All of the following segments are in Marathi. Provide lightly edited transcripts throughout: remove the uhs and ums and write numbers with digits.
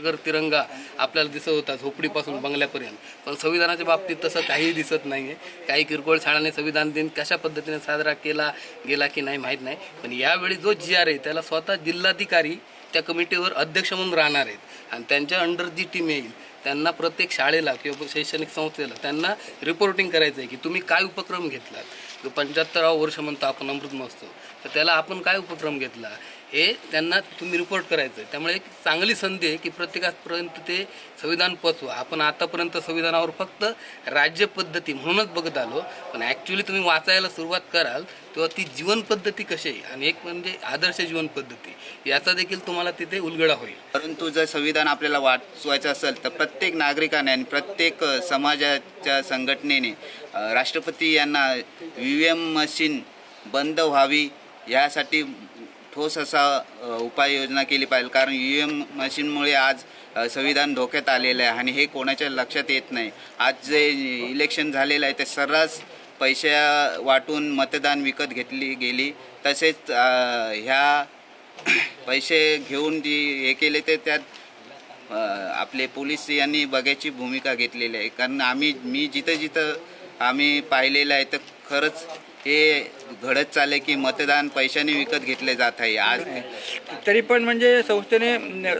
घर तिरंगा आपल्याला दिसत होता झोपडीपासून बंगल्यापर्यंत, पण संविधानाच्या बाबतीत तसं काही दिसत नाही आहे. काही किरकोळ शाळांनी संविधान दिन कशा पद्धतीने साजरा केला गेला की नाही माहीत नाही, पण यावेळी जो GR आहे त्याला स्वतः जिल्हाधिकारी त्या कमिटीवर अध्यक्ष म्हणून राहणार आहेत आणि त्यांच्या अंडर जी टीम येईल त्यांना प्रत्येक शाळेला किंवा शैक्षणिक संस्थेला त्यांना रिपोर्टिंग करायचं आहे की तुम्ही काय उपक्रम घेतलात. जो 75वं वर्ष म्हणतो आपण अमृत महोत्सव, तर त्याला आपण काय उपक्रम घेतला हे त्यांना तुम्ही रिपोर्ट करायचं आहे. त्यामुळे एक चांगली संधी आहे की प्रत्येकापर्यंत ते संविधान पोचवा. आपण आतापर्यंत संविधानावर फक्त राज्य पद्धती म्हणूनच बघत आलो, पण ॲक्च्युली तुम्ही वाचायला सुरुवात कराल तेव्हा ती जीवन पद्धती कशी आहे आणि एक म्हणजे आदर्श जीवन पद्धती याचा देखील तुम्हाला तिथे उलगडा होईल. परंतु जर संविधान आपल्याला वाचवायचं असेल तर प्रत्येक नागरिकाने आणि प्रत्येक समाजाच्या संघटनेने राष्ट्रपती यांना EVM मशीन बंद व्हावी यासाठी ठोस असा उपाययोजना केली पाहिजे. कारण EVM मशीनमुळे आज संविधान धोक्यात आलेलं आहे आणि हे कोणाच्या लक्षात येत नाही. आज जे इलेक्शन झालेलं आहे ते सर्रास पैसे वाटून मतदान विकत घेतली गेली. तसेच ह्या पैसे घेऊन जी हे केले ते त्यात आपले पोलीस यांनी बघायची भूमिका घेतलेली आहे. कारण मी जिथं आम्ही पाहिलेलं आहे तर खरंच हे घडत चालले की मतदान पैशाने विकत घेतले जात आहे. आज तरी पण म्हणजे संस्थेने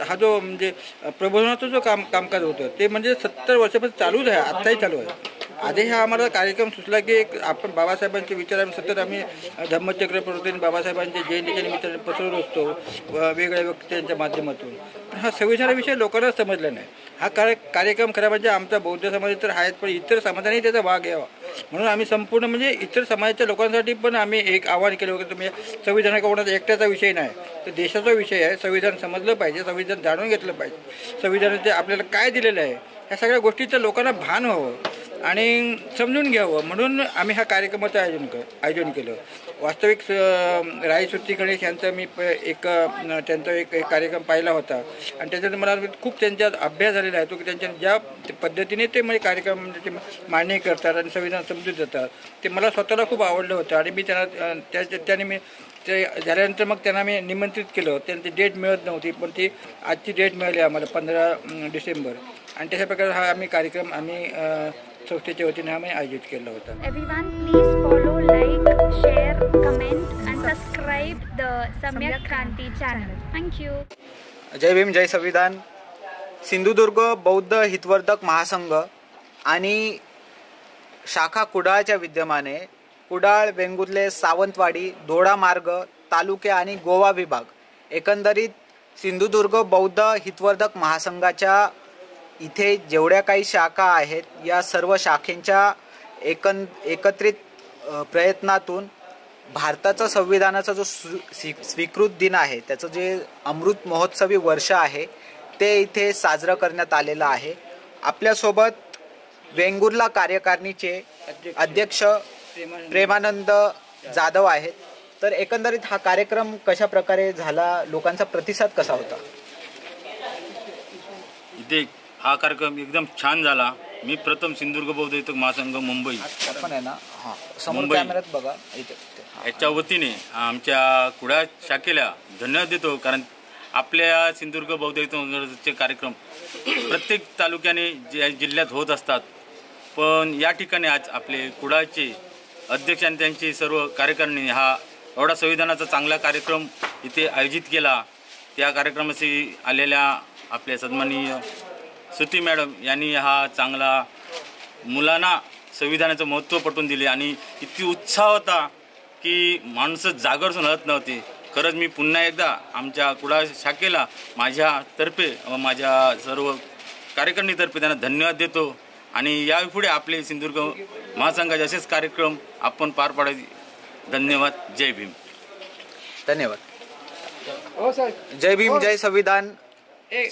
हा जो म्हणजे प्रबोधनाचं जो कामकाज होतं ते म्हणजे 70 वर्षापासून चालूच आहे, आत्ताही चालू आहे. आधी हा आम्हाला कार्यक्रम सुचला की आपण बाबासाहेबांचे विचार आम्ही सतत आम्ही धम्मचक्र प्रवर्तन बाबासाहेबांचे जयंतीच्या निमित्ताने पसरवत असतो वेगवेगळ्या व्यक्तींच्या माध्यमातून. पण हा संविधानाविषयी लोकांना समजला नाही. हा कार्यक्रम खरा म्हणजे आमचा बौद्ध समाज तर आहेत, पण इतर समाजाने त्याचा भाग घ्यावा म्हणून आम्ही संपूर्ण म्हणजे इतर समाजाच्या लोकांसाठी पण आम्ही एक आवाहन केलं होतं. तुम्ही संविधान कोणाचा एकट्याचा विषय नाही, तर देशाचा विषय आहे. संविधान समजलं पाहिजे, संविधान जाणून घेतलं पाहिजे, संविधानाचे आपल्याला काय दिलेलं आहे ह्या सगळ्या गोष्टीचं लोकांना भान व्हावं आणि समजून घ्यावं म्हणून आम्ही ह्या कार्यक्रमाचं आयोजन केलं. वास्तविक राय सुट्टी गणेश यांचा मी त्यांचा एक कार्यक्रम पाहिला होता आणि त्याच्यात मला खूप त्यांच्यात अभ्यास झालेला आहे तो की त्यांच्या ज्या पद्धतीने ते म्हणजे कार्यक्रम मान्य करतात आणि संविधान समजून देतात ते मला स्वतःला खूप आवडलं होतं. आणि मी त्याने मी ते झाल्यानंतर मग त्यांना मी निमंत्रित केलं. त्यांची डेट मिळत नव्हती, पण ती आजची डेट मिळाली आम्हाला 15 डिसेंबर आणि तशा प्रकारे हा कार्यक्रम आम्ही संस्थेच्या वतीने आम्ही आयोजित केला होता. Everyone please follow, like, share, comment and subscribe the Samyak Kranti channel. Thank you. जय भीम जय संविधान. सिंधुदुर्ग बौद्ध हितवर्धक महासंघ आणि शाखा कुडाळच्या विद्यमाने कुडाळ, वेंगुर्ले, सावंतवाडी, दोडा मार्ग तालुके आणि गोवा विभाग एकंदरीत सिंधुदुर्ग बौद्ध हितवर्धक महासंघाच्या इथे जेवढ्या काही शाखा आहेत या सर्व शाखेंच्या एकत्रित प्रयत्नातून भारताचा संविधानाचा जो स्वीकृत दिन आहे त्याचं जे अमृत महोत्सवी वर्ष आहे ते इथे साजरं करण्यात आलेलं आहे. आपल्यासोबत वेंगुर्ला कार्यकारिणीचे अध्यक्ष प्रेमानंद जाधव आहेत. तर एकंदरीत हा कार्यक्रम कशा प्रकारे झाला, लोकांचा प्रतिसाद कसा होता? इथे हा कार्यक्रम एकदम छान झाला. मी प्रथम सिंधुदुर्ग बौद्ध हितवर्धक महासंघ मुंबई पण आहे ना समोर कॅमेऱ्यात बघा याच्या वतीने आमच्या कुडाळ शाखेला धन्यवाद देतो. कारण आपल्या सिंधुदुर्ग बौद्ध हितवर्धकचे कार्यक्रम प्रत्येक तालुक्याने जिल्ह्यात होत असतात, पण या ठिकाणी आज आपले कुडाळचे अध्यक्ष आणि त्यांचे सर्व कार्यकारिणी हा एवढा संविधानाचा चांगला कार्यक्रम इथे आयोजित केला. त्या कार्यक्रमाशी आलेल्या आपल्या सन्माननीय सुती मॅडम यांनी हा चांगला मुलांना संविधानाचं महत्त्व पटवून दिले आणि इतकी उत्साह होता की माणसं जागरसून हलत नव्हते. खरंच मी पुन्हा एकदा आमच्या कुडाळ शाखेला माझ्यातर्फे व माझ्या सर्व कार्यकारिणीतर्फे त्यांना धन्यवाद देतो आणि यापुढे आपले सिंधुदुर्ग महासंघाचे असेच कार्यक्रम आपण पार पाडायचे. धन्यवाद. जय भीम. धन्यवाद. जय भीम जय संविधान.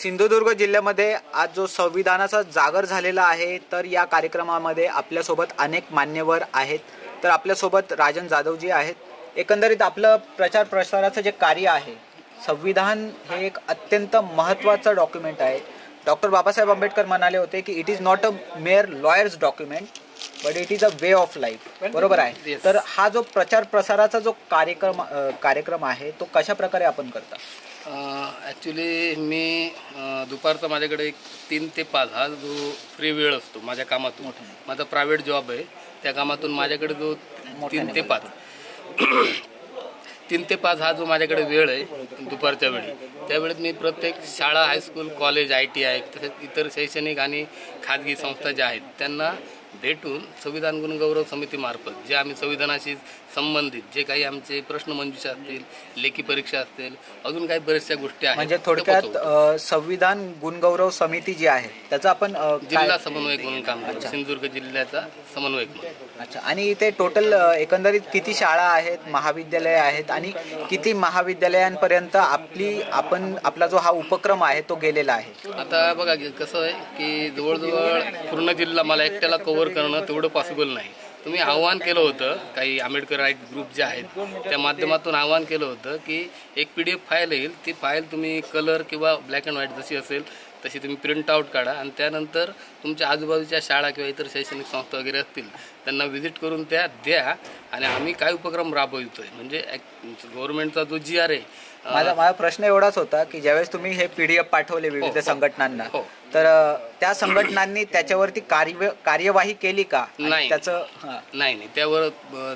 सिंधुदुर्ग जिल्ह्यामध्ये आज जो संविधानाचा जागर झालेला आहे तर या कार्यक्रमामध्ये आपल्यासोबत अनेक मान्यवर आहेत. तर आपल्यासोबत राजन जाधवजी आहेत. एकंदरीत आपलं प्रचार प्रसाराचं जे कार्य आहे, संविधान हे एक अत्यंत महत्त्वाचं डॉक्युमेंट आहे. डॉक्टर बाबासाहेब आंबेडकर म्हणाले होते की it is not a mayor lawyers document but it is a way of life. बरोबर आहे. तर हा जो प्रचार प्रसाराचा जो कार्यक्रम आहे तो कशा प्रकारे आपण करता? ॲक्च्युली मी दुपारचा माझ्याकडे एक 3 ते 5 हा जो फ्री वेळ असतो माझ्या कामातून, माझा प्रायव्हेट जॉब आहे, त्या कामातून माझ्याकडे जो 3 ते 5 3 ते 5 हा जो माझ्याकडे वेळ आहे दुपारच्या वेळी, त्यावेळेत मी प्रत्येक शाळा, हायस्कूल, कॉलेज, ITI तसेच इतर शैक्षणिक आणि खाजगी संस्था ज्या आहेत त्यांना भेटून संविधान गुणगौरव समितीमार्फत जे आम्ही संविधानाशी संबंधित जे काही आमचे प्रश्नमंजुषा असतील, लेखी परीक्षा असतील, अजून काही बऱ्याचशा गोष्टी आहेत, म्हणजे थोडक्यात संविधान गुणगौरव समिती जी आहे त्याचा आपण जिल्हा समन्वयक म्हणून काम करतो, सिंधुदुर्ग जिल्ह्याचा समन्वयक म्हणून. अच्छा. आणि इथे टोटल एकंदरीत किती शाळा आहेत, महाविद्यालय आहेत आणि किती महाविद्यालयांपर्यंत आपला जो हा उपक्रम आहे तो गेलेला आहे? आता बघा कसं आहे की जवळजवळ पूर्ण जिल्हा मला एकट्याला कव्हर करणं तेवढं पॉसिबल नाही. तुम्ही आव्हान केलं होतं, काही आंबेडकर राईट ग्रुप जे आहेत त्या माध्यमातून आव्हान केलं होतं की एक PDF फाईल येईल, ती फाईल तुम्ही कलर किंवा ब्लॅक अँड व्हाईट जशी असेल तशी तुम्ही प्रिंट आउट काढा आणि त्यानंतर तुमच्या आजूबाजूच्या शाळा किंवा इतर शैक्षणिक संस्था वगैरे असतील त्यांना व्हिजिट करून त्या द्या आणि आम्ही काय उपक्रम राबवतोय. म्हणजे गव्हर्नमेंटचा जो GR आहे. माझा प्रश्न एवढाच होता की ज्यावेळेस तुम्ही हे PDF पाठवले विविध संघटनांना, तर त्या संघटनांनी त्याच्यावरती कार्यवाही केली का? नाही, त्याचं नाही, त्यावर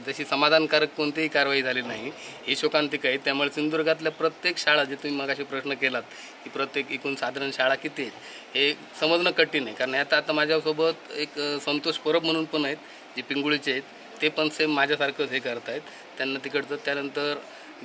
जशी समाधानकारक कोणतीही कारवाई झाली नाही. ही शोकांतिक आहे. त्यामुळे सिंधुदुर्गातल्या प्रत्येक शाळा, जे तुम्ही मगाशी प्रश्न केलात की प्रत्येक एकूण साधारण शाळा किती आहेत हे समजणं कठीण आहे. कारण आता माझ्यासोबत एक संतोष परब म्हणून पण आहेत जे पिंगुळीचे आहेत, ते पण सेम माझ्यासारखंच हे करतायत. त्यांना तिकडचं, त्यानंतर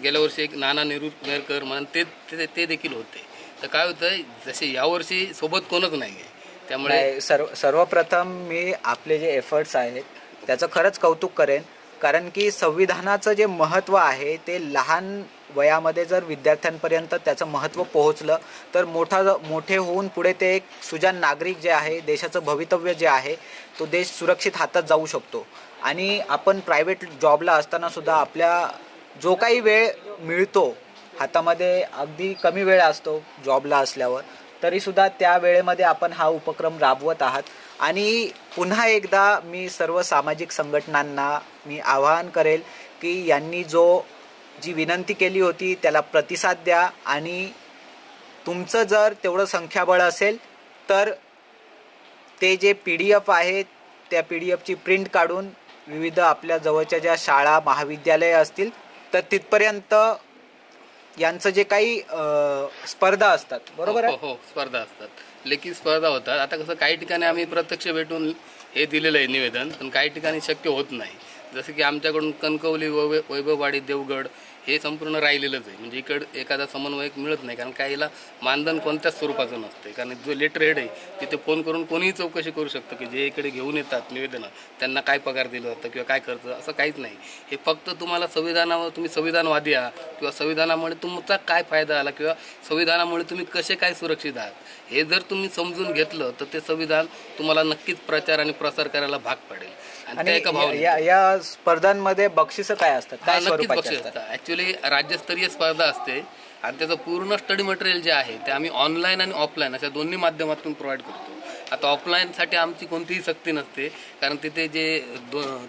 गेल्या वर्षी एक नाना नेरकर म्हणून ते देखील होते. तर काय होतंय, जसे यावर्षी सोबत कोणच नाही आहे. त्यामुळे सर्वप्रथम मी आपले जे एफर्ट्स आहेत त्याचं खरंच कौतुक करेन, कारण की संविधानाचं जे महत्त्व आहे ते लहान वयामध्ये जर विद्यार्थ्यांपर्यंत त्याचं महत्त्व पोहोचलं तर मोठे होऊन पुढे ते एक सुजाण नागरिक जे आहे, देशाचं भवितव्य जे आहे तो देश सुरक्षित हातात जाऊ शकतो. आणि आपण प्रायव्हेट जॉबला असताना सुद्धा आपल्या जो काही वेळ मिळतो हातामध्ये, अगदी कमी वेळ असतो जॉबला असल्यावर, तरीसुद्धा त्या वेळेमध्ये आपण हा उपक्रम राबवत आहात. आणि पुन्हा एकदा मी सर्व सामाजिक संघटनांना मी आवाहन करेल की यांनी जी विनंती केली होती त्याला प्रतिसाद द्या आणि तुमचं जर तेवढं संख्याबळ असेल तर ते जे PDF आहे त्या PDFची प्रिंट काढून विविध आपल्या जवळच्या ज्या शाळा, महाविद्यालय असतील तर तिथपर्यंत यांचं जे काही स्पर्धा असतात, बरोबर आहे? हो, स्पर्धा असतात, लेखी स्पर्धा होतात. आता कसं काही ठिकाणी आम्ही प्रत्यक्ष भेटून हे दिलेलं आहे निवेदन, पण काही ठिकाणी शक्य होत नाही. जसं की आमच्याकडून कणकवली, वैभववाडी, देवगड हे संपूर्ण राहिलेलंच आहे. म्हणजे इकडं एखादा समन्वयक मिळत नाही, कारण काहीला मानधन कोणत्याच स्वरूपाचं नसते. कारण जो लेटर हेड आहे तिथे फोन करून कोणीही चौकशी करू शकतं की जे इकडे घेऊन येतात निवेदनं त्यांना काय पगार दिलं जातं किंवा काय खर्च, असं काहीच नाही. हे फक्त तुम्हाला संविधानावर, तुम्ही संविधानवादी आहात किंवा संविधानामुळे तुमचा काय फायदा आला किंवा संविधानामुळे तुम्ही कसे काय सुरक्षित आहात हे जर तुम्ही समजून घेतलं तर ते संविधान तुम्हाला नक्कीच प्रचार आणि प्रसार करायला भाग पडेल. आणि या स्पर्धांमध्ये बक्षिसं काय असतात, काय नक्कीच बक्षीस स्वरूपाची असतात. ऍक्च्युली राज्यस्तरीय स्पर्धा असते आणि त्याचं पूर्ण स्टडी मटेरियल जे आहे ते आम्ही ऑनलाईन आणि ऑफलाईन अशा दोन्ही माध्यमातून प्रोव्हाइड करतो. आता ऑफलाईनसाठी आमची कोणतीही सक्ती नसते, कारण तिथे जे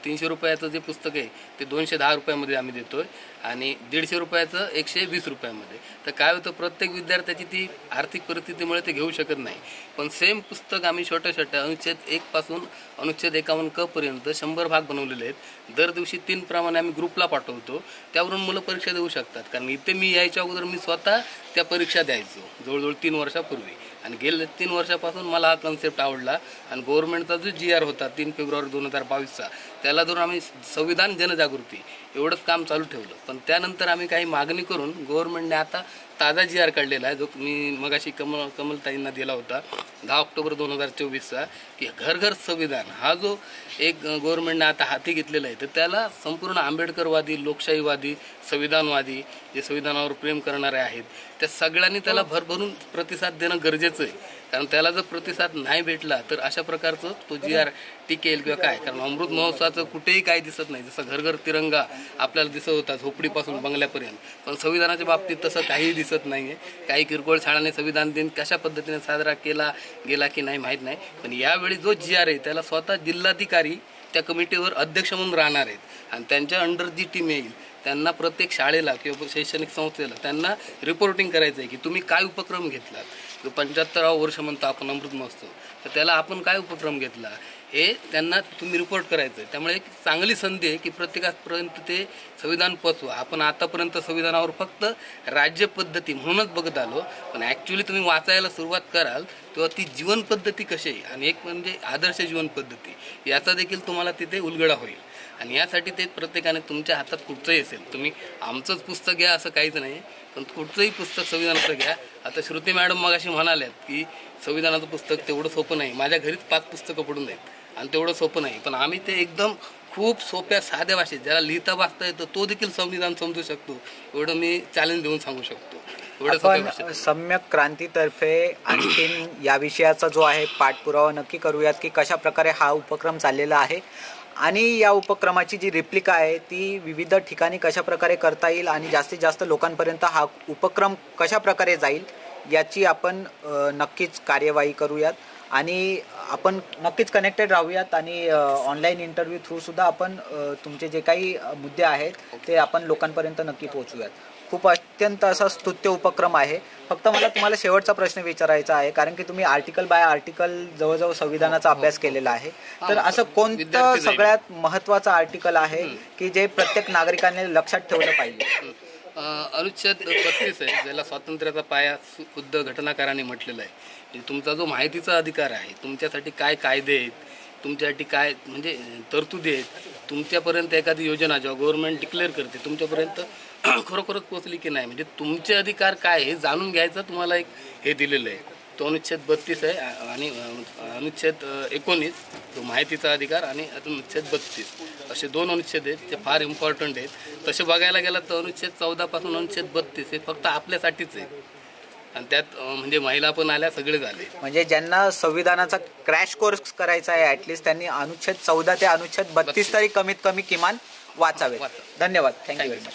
300 रुपयाचं जे पुस्तक आहे ते 210 रुपयामध्ये आम्ही देतोय आणि 150 रुपयाचं 120 रुपयामध्ये. तर काय होतं, प्रत्येक विद्यार्थ्याची ती आर्थिक परिस्थितीमुळे ते घेऊ शकत नाही. पण सेम पुस्तक आम्ही छोट्या अनुच्छेद 1 पासून अनुच्छेद 51 क पर्यंत 100 भाग बनवलेले आहेत. दर दिवशी 3 प्रमाणे आम्ही ग्रुपला पाठवतो, त्यावरून मुलं परीक्षा देऊ शकतात. कारण इथे मी यायच्या अगोदर मी स्वतः त्या परीक्षा द्यायचो जवळजवळ 3 वर्षापूर्वी, आणि गेल्या 3 वर्षापासून मला हा कन्सेप्ट आवडला. आणि गव्हर्नमेंटचा जो GR होता 3 फेब्रुवारी 2022चा, त्याला धरून आम्ही संविधान जनजागृती एवढंच काम चालू ठेवलं. पण त्यानंतर आम्ही काही मागणी करून गव्हर्नमेंटने आता ताजा GR काढलेला आहे, जो मी मगाशी कमलताईंना दिला होता 10 ऑक्टोबर 2024चा, की घर घर संविधान हा जो एक गव्हर्नमेंटने आता हाती घेतलेला आहे, तर त्याला संपूर्ण आंबेडकरवादी, लोकशाहीवादी, संविधानवादी, जे संविधानावर प्रेम करणारे आहेत त्या सगळ्यांनी त्याला भरभरून प्रतिसाद देणं गरजेचं आहे. कारण त्याला जर प्रतिसाद नाही भेटला तर अशा प्रकारचं तो GR टिकेल किंवा काय. कारण अमृत महोत्सवाचं कुठेही काही दिसत नाही. जसं घर घर तिरंगा आपल्याला दिसत होता झोपडीपासून बंगल्यापर्यंत, पण संविधानाच्या बाबतीत तसं काहीही दिसत नाही आहे. काही किरकोळ शाळांनी संविधान दिन कशा पद्धतीने साजरा केला गेला की नाही माहीत नाही, पण यावेळी जो GR आहे त्याला स्वतः जिल्हाधिकारी त्या कमिटीवर अध्यक्ष म्हणून राहणार आहेत आणि त्यांच्या अंडर जी टीम येईल त्यांना प्रत्येक शाळेला किंवा शैक्षणिक संस्थेला त्यांना रिपोर्टिंग करायचं आहे की तुम्ही काय उपक्रम घेतलात. 75वं वर्ष म्हणतो आपण अमृत महोत्सव, तर त्याला आपण काय उपक्रम घेतला हे त्यांना तुम्ही रिपोर्ट करायचं आहे. त्यामुळे एक चांगली संधी आहे की प्रत्येकापर्यंत ते संविधान पोचवा. आपण आतापर्यंत संविधानावर फक्त राज्य पद्धती म्हणूनच बघत आलो, पण ॲक्च्युली तुम्ही वाचायला सुरुवात कराल तेव्हा ती जीवन पद्धती कशी आहे आणि एक म्हणजे आदर्श जीवन पद्धती याचा देखील तुम्हाला तिथे उलगडा होईल. आणि यासाठी ते प्रत्येकाने तुमच्या हातात कुठचंही असेल, तुम्ही आमचंच पुस्तक घ्या असं काहीच नाही, पण कुठचंही पुस्तक संविधानाचं घ्या. आता श्रुती मॅडम मगाशी म्हणाल्यात की संविधानाचं पुस्तक तेवढं सोपं नाही. माझ्या घरीच 5 पुस्तकं पडून आहेत आणि तेवढं सोपं नाही, पण आम्ही ते एकदम खूप सोप्या साध्या भाषेत ज्याला लिहिता वाचता येतं तो देखील संविधान समजू शकतो एवढं मी चॅलेंज देऊन सांगू शकतो. एवढं सोप्या भाषेत. आपण सम्यक क्रांतीतर्फे आणखीन या विषयाचा जो आहे पाठपुरावा नक्की करूयात की कशा प्रकारे हा उपक्रम चाललेला आहे आणि या उपक्रमाची जी रिप्लिका आहे ती विविध ठिकाणी कशा प्रकारे करता येईल आणि जास्तीत जास्त लोकांपर्यंत हा उपक्रम कशा प्रकारे जाईल याची आपण नक्कीच कार्यवाही करूयात आणि आपण नक्कीच कनेक्टेड राहूयात आणि ऑनलाईन इंटरव्ह्यू थ्रू सुद्धा आपण तुमचे जे काही मुद्दे आहेत ते आपण लोकांपर्यंत नक्की पोहोचूयात. खूप अत्यंत असा स्तुत्य उपक्रम आहे. फक्त मला तुम्हाला शेवटचा प्रश्न विचारायचा आहे, कारण की तुम्ही आर्टिकल बाय आर्टिकल जवळजवळ संविधानाचा अभ्यास केलेला आहे, तर असं कोणतं सगळ्यात महत्त्वाचं आर्टिकल आहे की जे प्रत्येक नागरिकाने लक्षात ठेवलं पाहिजे? अनुच्छेद 32 आहे, ज्याला स्वातंत्र्याचा पाया खुद्द घटनाकारांनी म्हटलेला आहे. तुमचा जो माहितीचा अधिकार आहे, तुमच्यासाठी काय कायदे आहेत, तुमच्यासाठी काय म्हणजे तरतुदी आहेत, तुमच्यापर्यंत एखादी योजना जेव्हा गव्हर्नमेंट डिक्लेअर करते तुमच्यापर्यंत खरोखरच पोचली की नाही, म्हणजे तुमचे अधिकार काय हे जाणून घ्यायचं तुम्हाला एक हे दिलेलं आहे. तो अनुच्छेद 32 आहे आणि अनुच्छेद 19 जो माहितीचा अधिकार आणि अनुच्छेद 32 असे 2 अनुच्छेद आहेत जे फार इम्पॉर्टंट आहेत. तसे बघायला गेलं तर अनुच्छेद 14 पासून अनुच्छेद 32 हे फक्त आपल्यासाठीच आहे आणि त्यात म्हणजे महिला पण आल्या, सगळे झाले. म्हणजे ज्यांना संविधानाचा क्रॅश कोर्स करायचा आहे ॲटलिस्ट त्यांनी अनुच्छेद 14 ते अनुच्छेद 32 तरी कमीत कमी किमान वाचावे. धन्यवाद. Thank you very much.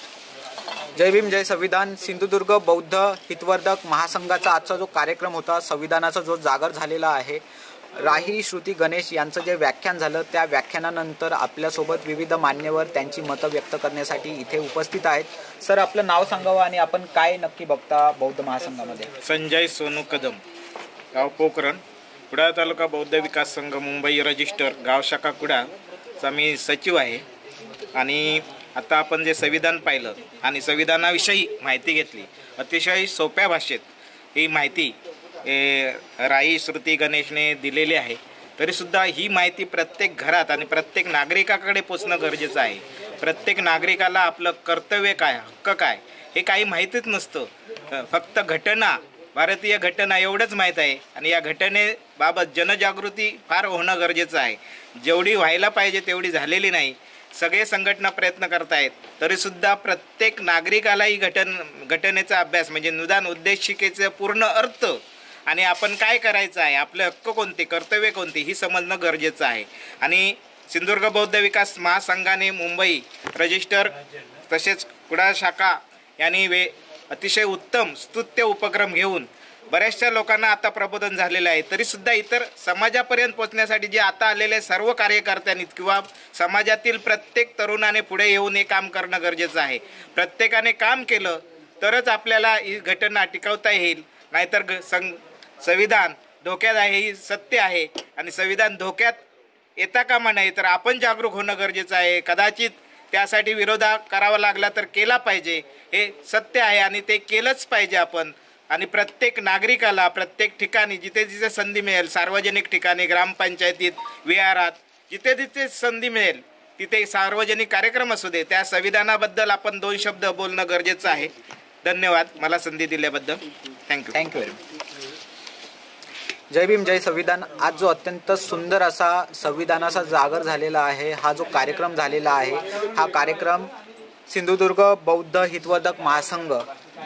जय भीम जय संविधान. सिंधुदुर्ग बौद्ध हितवर्धक महासंघाचा आजचा जो कार्यक्रम होता, संविधानाचा जो जागर झालेला आहे, राही श्रुती गणेश यांचं जे व्याख्यान झालं त्या व्याख्यानानंतर आपल्यासोबत विविध मान्यवर त्यांची मतं व्यक्त करण्यासाठी इथे उपस्थित आहेत. सर, आपलं नाव सांगावं आणि आपण काय नक्की बघता बौद्ध महासंघामध्ये? संजय सोनू कदम, गाव पोखरण, कुडाळ तालुका बौद्ध विकास संघ, मुंबई रजिस्टर, गाव शाखा कुडाळचा मी सचिव आहे. आणि आता आपण जे संविधान पाहिलं आणि संविधानाविषयी माहिती घेतली, अतिशय सोप्या भाषेत ही माहिती राई श्रुती गणेशने दिलेली आहे. तरीसुद्धा ही माहिती प्रत्येक घरात आणि प्रत्येक नागरिकाकडे पोचणं गरजेचं आहे. प्रत्येक नागरिकाला आपलं कर्तव्य काय, हक्क काय हे काही माहितीच नसतं. फक्त घटना, भारतीय घटना एवढंच माहीत आहे आणि या घटनेबाबत जनजागृती फार होणं गरजेचं आहे. जेवढी व्हायला पाहिजे तेवढी झालेली नाही. सगळे संघटना प्रयत्न करत आहेत, तरीसुद्धा प्रत्येक नागरिकाला ही घटनेचा अभ्यास म्हणजे निदान उद्देशिकेचं पूर्ण अर्थ आणि आपण काय करायचं आहे, आपले हक्क कोणते, कर्तव्य कोणते ही समजणं गरजेचं आहे. आणि सिंधुदुर्ग बौद्ध विकास महासंघाने मुंबई रजिस्टर तसेच कुडाळ शाखा यांनी अतिशय उत्तम स्तुत्य उपक्रम घेऊन बऱ्याचशा लोकांना आता प्रबोधन झालेलं आहे. तरीसुद्धा इतर समाजापर्यंत पोचण्यासाठी जे आता आलेले सर्व कार्यकर्त्यांनी किंवा समाजातील प्रत्येक तरुणाने पुढे येऊन हे काम करणं गरजेचं आहे. प्रत्येकाने काम केलं तरच आपल्याला ही घटना टिकवता येईल, नाहीतर संविधान धोक्यात आहे ही सत्य आहे आणि संविधान धोक्यात येता कामा नये. तर आपण जागरूक होणं गरजेचं आहे. कदाचित त्यासाठी विरोध करावा लागला तर केला पाहिजे, हे सत्य आहे आणि ते केलंच पाहिजे आपण. आणि प्रत्येक नागरिकाला प्रत्येक ठिकाणी जिथे जिथे संधी मिळेल, सार्वजनिक ठिकाणी, ग्रामपंचायतीत, विहारात, जिथे जिथे संधी मिळेल तिथे सार्वजनिक कार्यक्रम असू दे, त्या संविधानाबद्दल आपण 2 शब्द बोलणं गरजेचं आहे. धन्यवाद मला संधी दिल्याबद्दल. थँक्यू. Thank you very much. जय भीम जय संविधान. आज जो अत्यंत सुंदर असा संविधानाचा जागर झालेला आहे, हा जो कार्यक्रम झालेला आहे, हा कार्यक्रम सिंधुदुर्ग बौद्ध हितवर्धक महासंघ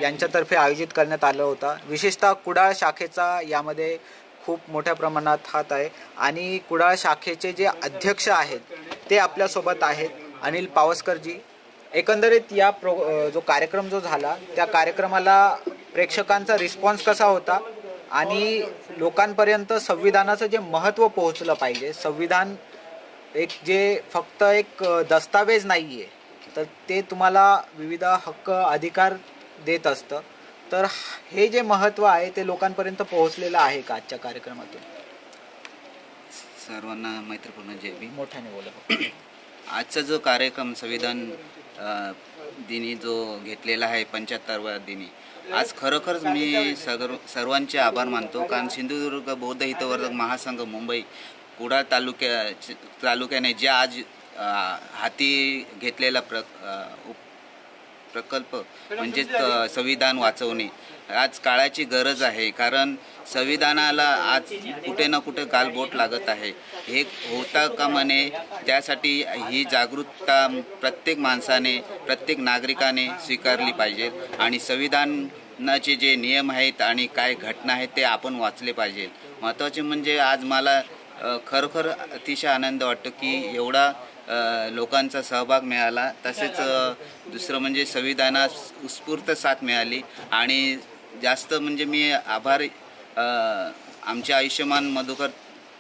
यांच्यातर्फे आयोजित करण्यात आला होता. विशेषतः कुडाळ शाखेचा यामध्ये खूप मोठ्या प्रमाणात हात आहे आणि कुडाळ शाखेचे जे अध्यक्ष आहेत ते आपल्यासोबत आहेत, अनिल पावसकरजी. एकंदरीत या जो कार्यक्रम जो झाला त्या कार्यक्रमाला प्रेक्षकांचा रिस्पॉन्स कसा होता आणि लोकांपर्यंत संविधानाचं जे महत्त्व पोहोचलं पाहिजे, संविधान एक जे फक्त एक दस्तावेज नाही आहे, तर ते तुम्हाला विविध हक्क अधिकार देत असतं. तर हे जे महत्त्व आहे ते लोकांपर्यंत पोहोचलेलं आहे का आजच्या कार्यक्रमातून? सर्वांना मैत्रीपूर्ण जय भीम. मोठ्याने बोला. आजचा जो कार्यक्रम संविधान दिनी जो घेतलेला आहे 75व्या दिनी, आज खरोखरच मी सर्वांचे आभार मानतो. कारण सिंधुदुर्ग बौद्ध हितवर्धक महासंघ मुंबई कुडाळ तालुक्याने जे आज हाती घेतलेला प्रकल्प म्हणजेच संविधान वाचवणे आज काळाची गरज आहे. कारण संविधानाला आज कुठे ना कुठे गालबोट लागत आहे. हे होता कामा नये, त्यासाठी ही जागरूकता प्रत्येक माणसाने, प्रत्येक नागरिकाने स्वीकारली पाहिजे. आणि संविधानाचे जे नियम आहेत आणि काय घटना आहेत ते आपण वाचले पाहिजे. महत्त्वाचे म्हणजे आज मला खरोखर अतिशय आनंद वाटतो की एवढा लोकांचा सहभाग मिळाला. तसेच दुसरं म्हणजे संविधानास उत्स्फूर्त साथ मिळाली. आणि जास्त म्हणजे मी आभारी आमचे आयुष्यमान मधुकर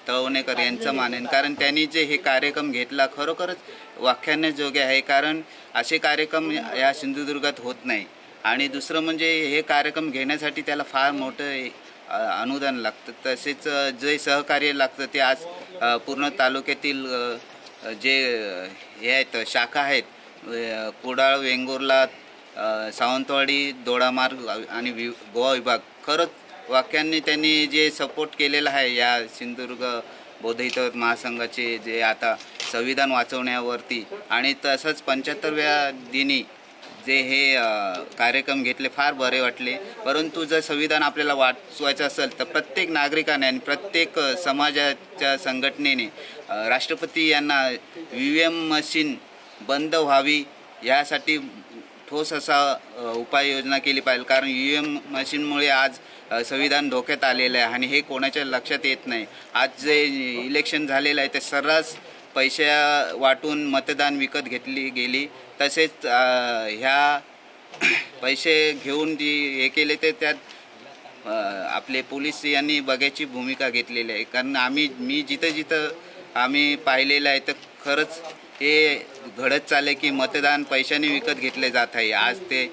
तळवणेकर यांचं मानेन. कारण त्यांनी जे हे कार्यक्रम घेतला खरोखरच व्याख्यानाजोगे आहे. कारण असे कार्यक्रम या सिंधुदुर्गात होत नाही. आणि दुसरं म्हणजे हे कार्यक्रम घेण्यासाठी त्याला फार मोठं अनुदान लागतं. तसेच जे सहकार्य लागतं ते आज पूर्ण तालुक्यातील जे हे आहेत शाखा आहेत, कुडाळ, वेंगुर्ला, सावंतवाडी, दोडामार्ग आणि गोवा विभाग, खरंच वाक्यांनी त्यांनी जे सपोर्ट केलेला आहे या सिंधुदुर्ग बौद्ध हितवर्धक महासंघाचे जे आता संविधान वाचवण्यावरती. आणि तसंच 75व्या दिनी जे हे कार्यक्रम घेतले फार बरे वाटले. परंतु जर संविधान आपल्याला वाचवायचं असेल तर प्रत्येक नागरिकाने आणि प्रत्येक समाजाच्या संघटनेने राष्ट्रपती यांना EVM मशीन बंद व्हावी यासाठी ठोस असा उपाययोजना केली पाहिजे. कारण EVM मशीनमुळे आज संविधान धोक्यात आलेलं आहे आणि हे कोणाच्या लक्षात येत नाही. आज जे इलेक्शन झालेलं आहे ते सर्रास पैशा वाटून मतदान विकत घेतली गेली. तसेच ह्या पैसे घेऊन जी हे केले ते त्यात आपले पोलीस यांनी बघायची भूमिका घेतलेली आहे. कारण मी जिथं आम्ही पाहिलेलं आहे तर खरंच हे घडत चालले की मतदान पैशाने विकत घेतले जात आहे. आज ते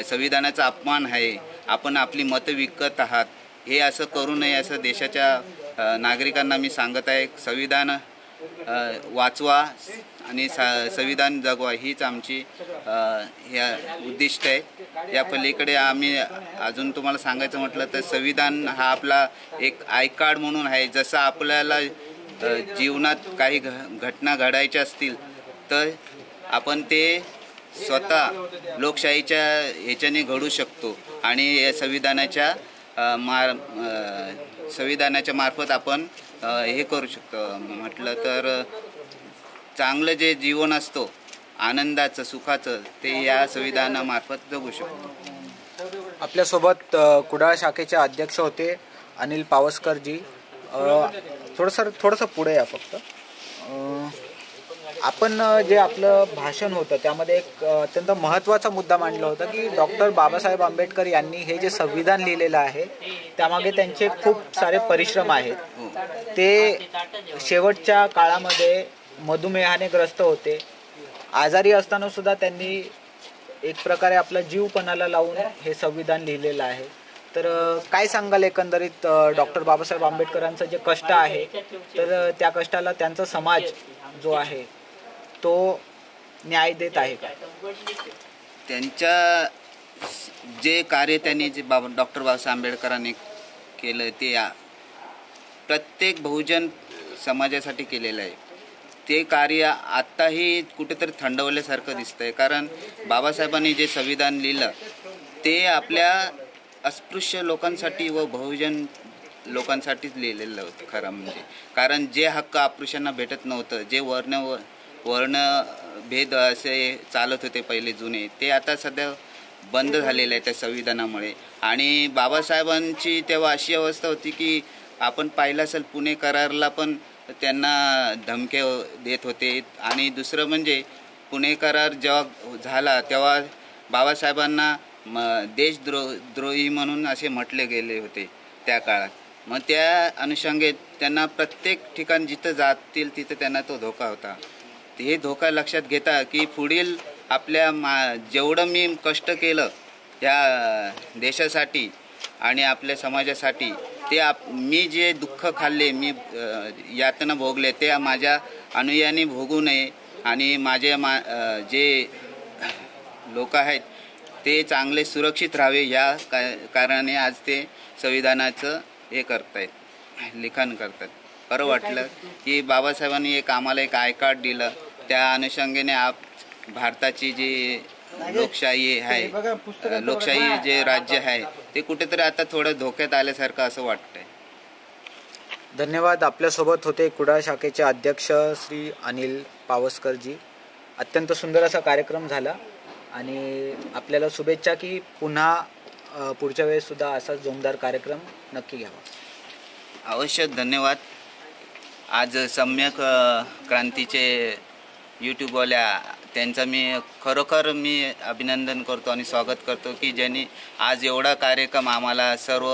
संविधानाचा अपमान आहे. आपण आपली मतं विकत आहात. हे असं करू नये असं देशाच्या नागरिकांना मी सांगत आहे. संविधान वाचवा आणि संविधान जगवा हीच आमची ह्या उद्दिष्ट आहे. या पलीकडे आम्ही अजून तुम्हाला सांगायचं म्हटलं तर संविधान हा आपला एक आय कार्ड म्हणून आहे. जसं आपल्याला जीवनात काही घटना घडायच्या असतील तर आपण ते स्वतः लोकशाहीच्या ह्याच्याने घडू शकतो. आणि या संविधानाच्या मार्फत आपण हे करू शकतो. म्हटलं तर चांगलं जे जीवन असतो आनंदाचं, सुखाचं, ते या संविधानामार्फत जगू शकतो. आपल्यासोबत कुडाळ शाखेचे अध्यक्ष होते अनिल पावसकरजी. थोडंसं पुढे या फक्त. आपण जे आपलं भाषण होतं त्यामध्ये एक अत्यंत महत्त्वाचा मुद्दा मांडला होता की डॉक्टर बाबासाहेब आंबेडकर यांनी हे जे संविधान लिहिलेलं आहे त्यामागे त्यांचे खूप सारे परिश्रम आहेत. ते शेवटच्या काळामध्ये मधुमेहाने ग्रस्त होते. आजारी असताना सुद्धा त्यांनी एक प्रकारे आपला जीव पणाला लावून हे संविधान लिहिलेलं आहे. तर काय सांगाल एकंदरीत डॉक्टर बाबासाहेब आंबेडकरांचं जे कष्ट आहे तर त्या कष्टाला त्यांचा समाज जो आहे तो न्याय देत आहे का? त्यांच्या जे कार्य त्यांनी जे डॉक्टर बाबासाहेब आंबेडकरांनी केलं ते प्रत्येक बहुजन समाजासाठी केलेलं आहे. ते कार्य आत्ताही कुठेतरी थंडवल्यासारखं दिसतंय. कारण बाबासाहेबांनी जे संविधान लिहिलं ते आपल्या अस्पृश्य लोकांसाठी व बहुजन लोकांसाठीच लिहिलेलं होतं खरं म्हणजे. कारण जे हक्क अस्पृश्यांना भेटत नव्हतं, जे वर्णभेद असे चालत होते पहिले जुने, ते आता सध्या बंद झालेलं आहे त्या संविधानामुळे. आणि बाबासाहेबांची तेव्हा अशी अवस्था होती की आपण पाहिलं असेल पुणे करारला पण त्यांना धमके देत होते. आणि दुसरं म्हणजे पुणे करार जेव्हा झाला तेव्हा बाबासाहेबांना देशद्रोही म्हणून असे म्हटले गेले होते त्या काळात. मग त्या अनुषंगे त्यांना प्रत्येक ठिकाण जिथं जातील तिथं त्यांना तो धोका होता. हे धोका लक्षात घेता की पुढील आपल्या जेवढं मी कष्ट केलं या देशासाठी आणि आपल्या समाजासाठी, ते मी जे दुःख खाल्ले, मी यातना भोगले, ते माझ्या अनुयायांनी भोगू नये आणि माझे जे लोक आहेत ते चांगले सुरक्षित राहावे या कारणाने आज ते संविधानाचं हे करतायत, लिखाण करतात. बरं वाटलं की बाबासाहेबांनी आम्हाला एक आय कार्ड दिलं. त्या अनुषंगाने भारताची जी लोकशाही आहे, लोकशाही जे राज्य आहे ते कुठेतरी आता थोडं धोक्यात आल्यासारखं असं वाटतंय. धन्यवाद. आपल्यासोबत होते कुडाळ शाखेचे अध्यक्ष श्री अनिल पावसकरजी. अत्यंत सुंदर असा कार्यक्रम झाला आणि आपल्याला शुभेच्छा की पुन्हा पुढच्या वेळेस सुद्धा असा जोमदार कार्यक्रम नक्की घ्यावा. अवश्य. धन्यवाद. आज सम्यक क्रांतीचे यूट्यूबवाल्या त्यांचा मी खरोखर अभिनंदन करतो आणि स्वागत करतो की ज्यांनी आज एवढा कार्यक्रम आम्हाला सर्व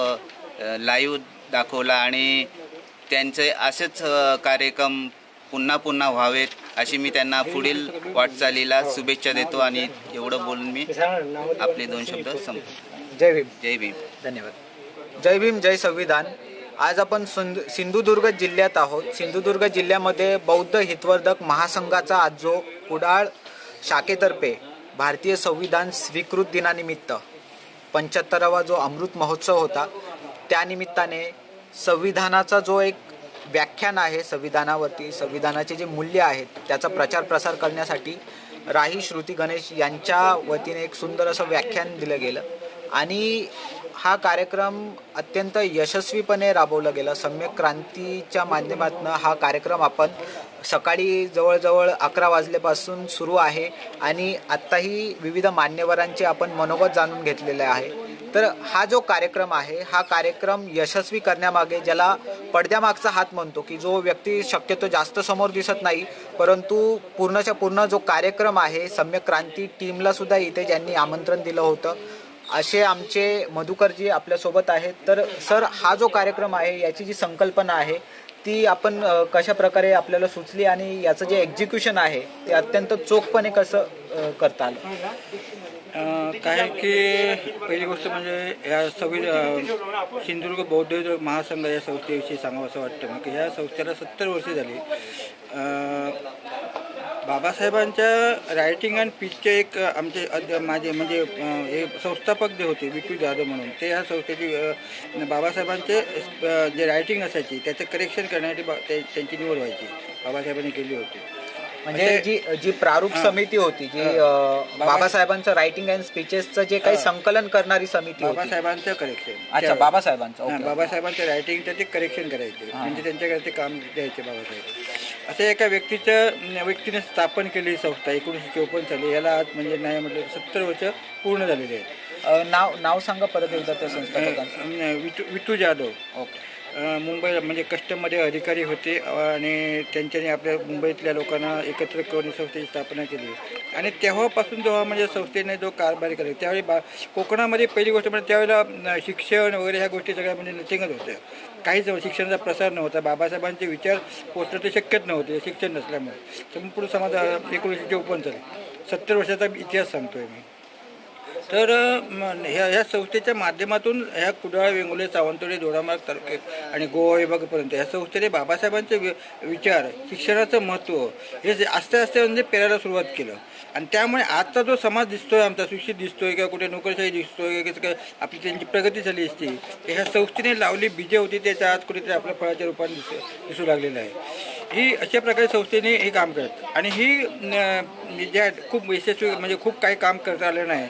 लाईव्ह दाखवला आणि त्यांचे असेच कार्यक्रम पुन्हा पुन्हा व्हावेत अशी मी त्यांना पुढील वाटचालीला शुभेच्छा देतो आणि एवढं बोलून मी आपले 2 शब्द संपवतो. जय भीम. जय भीम. धन्यवाद. जय भीम, जय संविधान. आज आपण सिंधुदुर्ग जिल्ह्यात आहोत. सिंधुदुर्ग जिल्ह्यामध्ये बौद्ध हितवर्धक महासंघाचा आज जो कुडाळ शाखेतर्फे भारतीय संविधान स्वीकृत दिनानिमित्त 75वा जो अमृत महोत्सव होता, त्यानिमित्ताने संविधानाचा जो एक व्याख्यान आहे, संविधानावरती संविधानाचे जे मूल्य आहेत त्याचा प्रचार प्रसार करण्यासाठी राही श्रुती गणेश यांच्या वतीने एक सुंदर असं व्याख्यान दिलं गेलं आणि हा कार्यक्रम अत्यंत यशस्वीपणे राबवला गेला. सम्यक क्रांतीच्या माध्यमातून हा कार्यक्रम आपण सकाळी जवळजवळ 11 वाजल्यापासून सुरू आहे आणि आत्ताही विविध मान्यवरांचे आपण मनोगत जाणून घेतलेले आहे. तर हा जो कार्यक्रम आहे, हा कार्यक्रम यशस्वी करण्यामागे ज्याला पडद्यामागचा हात म्हणतो की जो व्यक्ती शक्यतो जास्त समोर दिसत नाही, परंतु पूर्णच्या पूर्ण जो कार्यक्रम आहे, सम्यक क्रांती टीमला सुद्धा इथे ज्यांनी आमंत्रण दिलं होतं असे आमचे मधुकरजी आपल्यासोबत आहेत. तर सर, हा जो कार्यक्रम आहे याची जी संकल्पना आहे ती आपण कशा प्रकारे आपल्याला सुचली आणि याचं जे एक्झिक्युशन आहे ते अत्यंत चोखपणे कसं करता आलं? काय की पहिली गोष्ट म्हणजे या सिंधुदुर्ग बौद्ध महासंघ या संस्थेविषयी सांगावं असं वाटतं मग की ह्या संस्थेला 70 वर्षे झाली. बाबासाहेबांच्या रायटिंग अँड स्पीचचे एक आमचे माझे म्हणजे हे संस्थापक जे होते विठू जाधव म्हणून, ते ह्या संस्थेची बाबासाहेबांचे जे रायटिंग असायची त्याचं करेक्शन करण्यासाठी त्यांची निवड व्हायची, बाबासाहेबांनी केली होती. म्हणजे जी प्रारूप समिती होती, जी बाबासाहेबांचं रायटिंग अँड स्पीचेसचं जे काही संकलन करणारी समिती, बाबासाहेबांचं करेक्शन. अच्छा, बाबासाहेबांचं बाबासाहेबांचं रायटिंगचं ते करेक्शन करायचे, म्हणजे त्यांच्याकडे ते काम द्यायचे बाबासाहेब. असं एका व्यक्तीने स्थापन केलेली संस्था 1954 साली. याला आज म्हणजे नाही म्हटलं 70 वर्ष पूर्ण झालेली आहेत. नाव सांगा परत एकदा त्या संस्थापकांचं. विठू जाधव. ओके. मुंबई म्हणजे कस्टममध्ये अधिकारी होते आणि त्यांच्याने आपल्या मुंबईतल्या लोकांना एकत्र करून संस्थेची स्थापना केली आणि तेव्हापासून जेव्हा म्हणजे संस्थेने जो कारभार केला त्यावेळी कोकणामध्ये पहिली गोष्ट म्हणजे त्यावेळेला शिक्षण वगैरे ह्या गोष्टी सगळ्या म्हणजे नथिंगच होत्या. काहीच शिक्षणाचा प्रसार नव्हता. बाबासाहेबांचे विचार पोचणं ते शक्यच नव्हते शिक्षण नसल्यामुळे. संपूर्ण समाज 1954 साली 70 वर्षाचा इतिहास सांगतोय मी. तर ह्या संस्थेच्या माध्यमातून ह्या कुडाळ, वेंगुर्ले, सावंतवाडी, दोडामार्ग तालुके आणि गोवा विभागापर्यंत ह्या संस्थेने बाबासाहेबांचे विचार, शिक्षणाचं महत्त्व हे आस्ते आस्ते म्हणजे पेरायला सुरुवात केलं आणि त्यामुळे आजचा जो समाज दिसतोय आमचा सुशिक्षित दिसतोय किंवा कुठे नोकरशाही दिसतोय किंवा काय आपली त्यांची प्रगती झाली असती, ह्या संस्थेने लावली बीजे होती त्याच्या आज कुठेतरी आपल्या फळाच्या रूपाने दिसू लागलेलं आहे. ही अशा प्रकारे संस्थेने हे काम करत आणि ही ज्या खूप यशस्वी म्हणजे खूप काही काम करता आलं नाही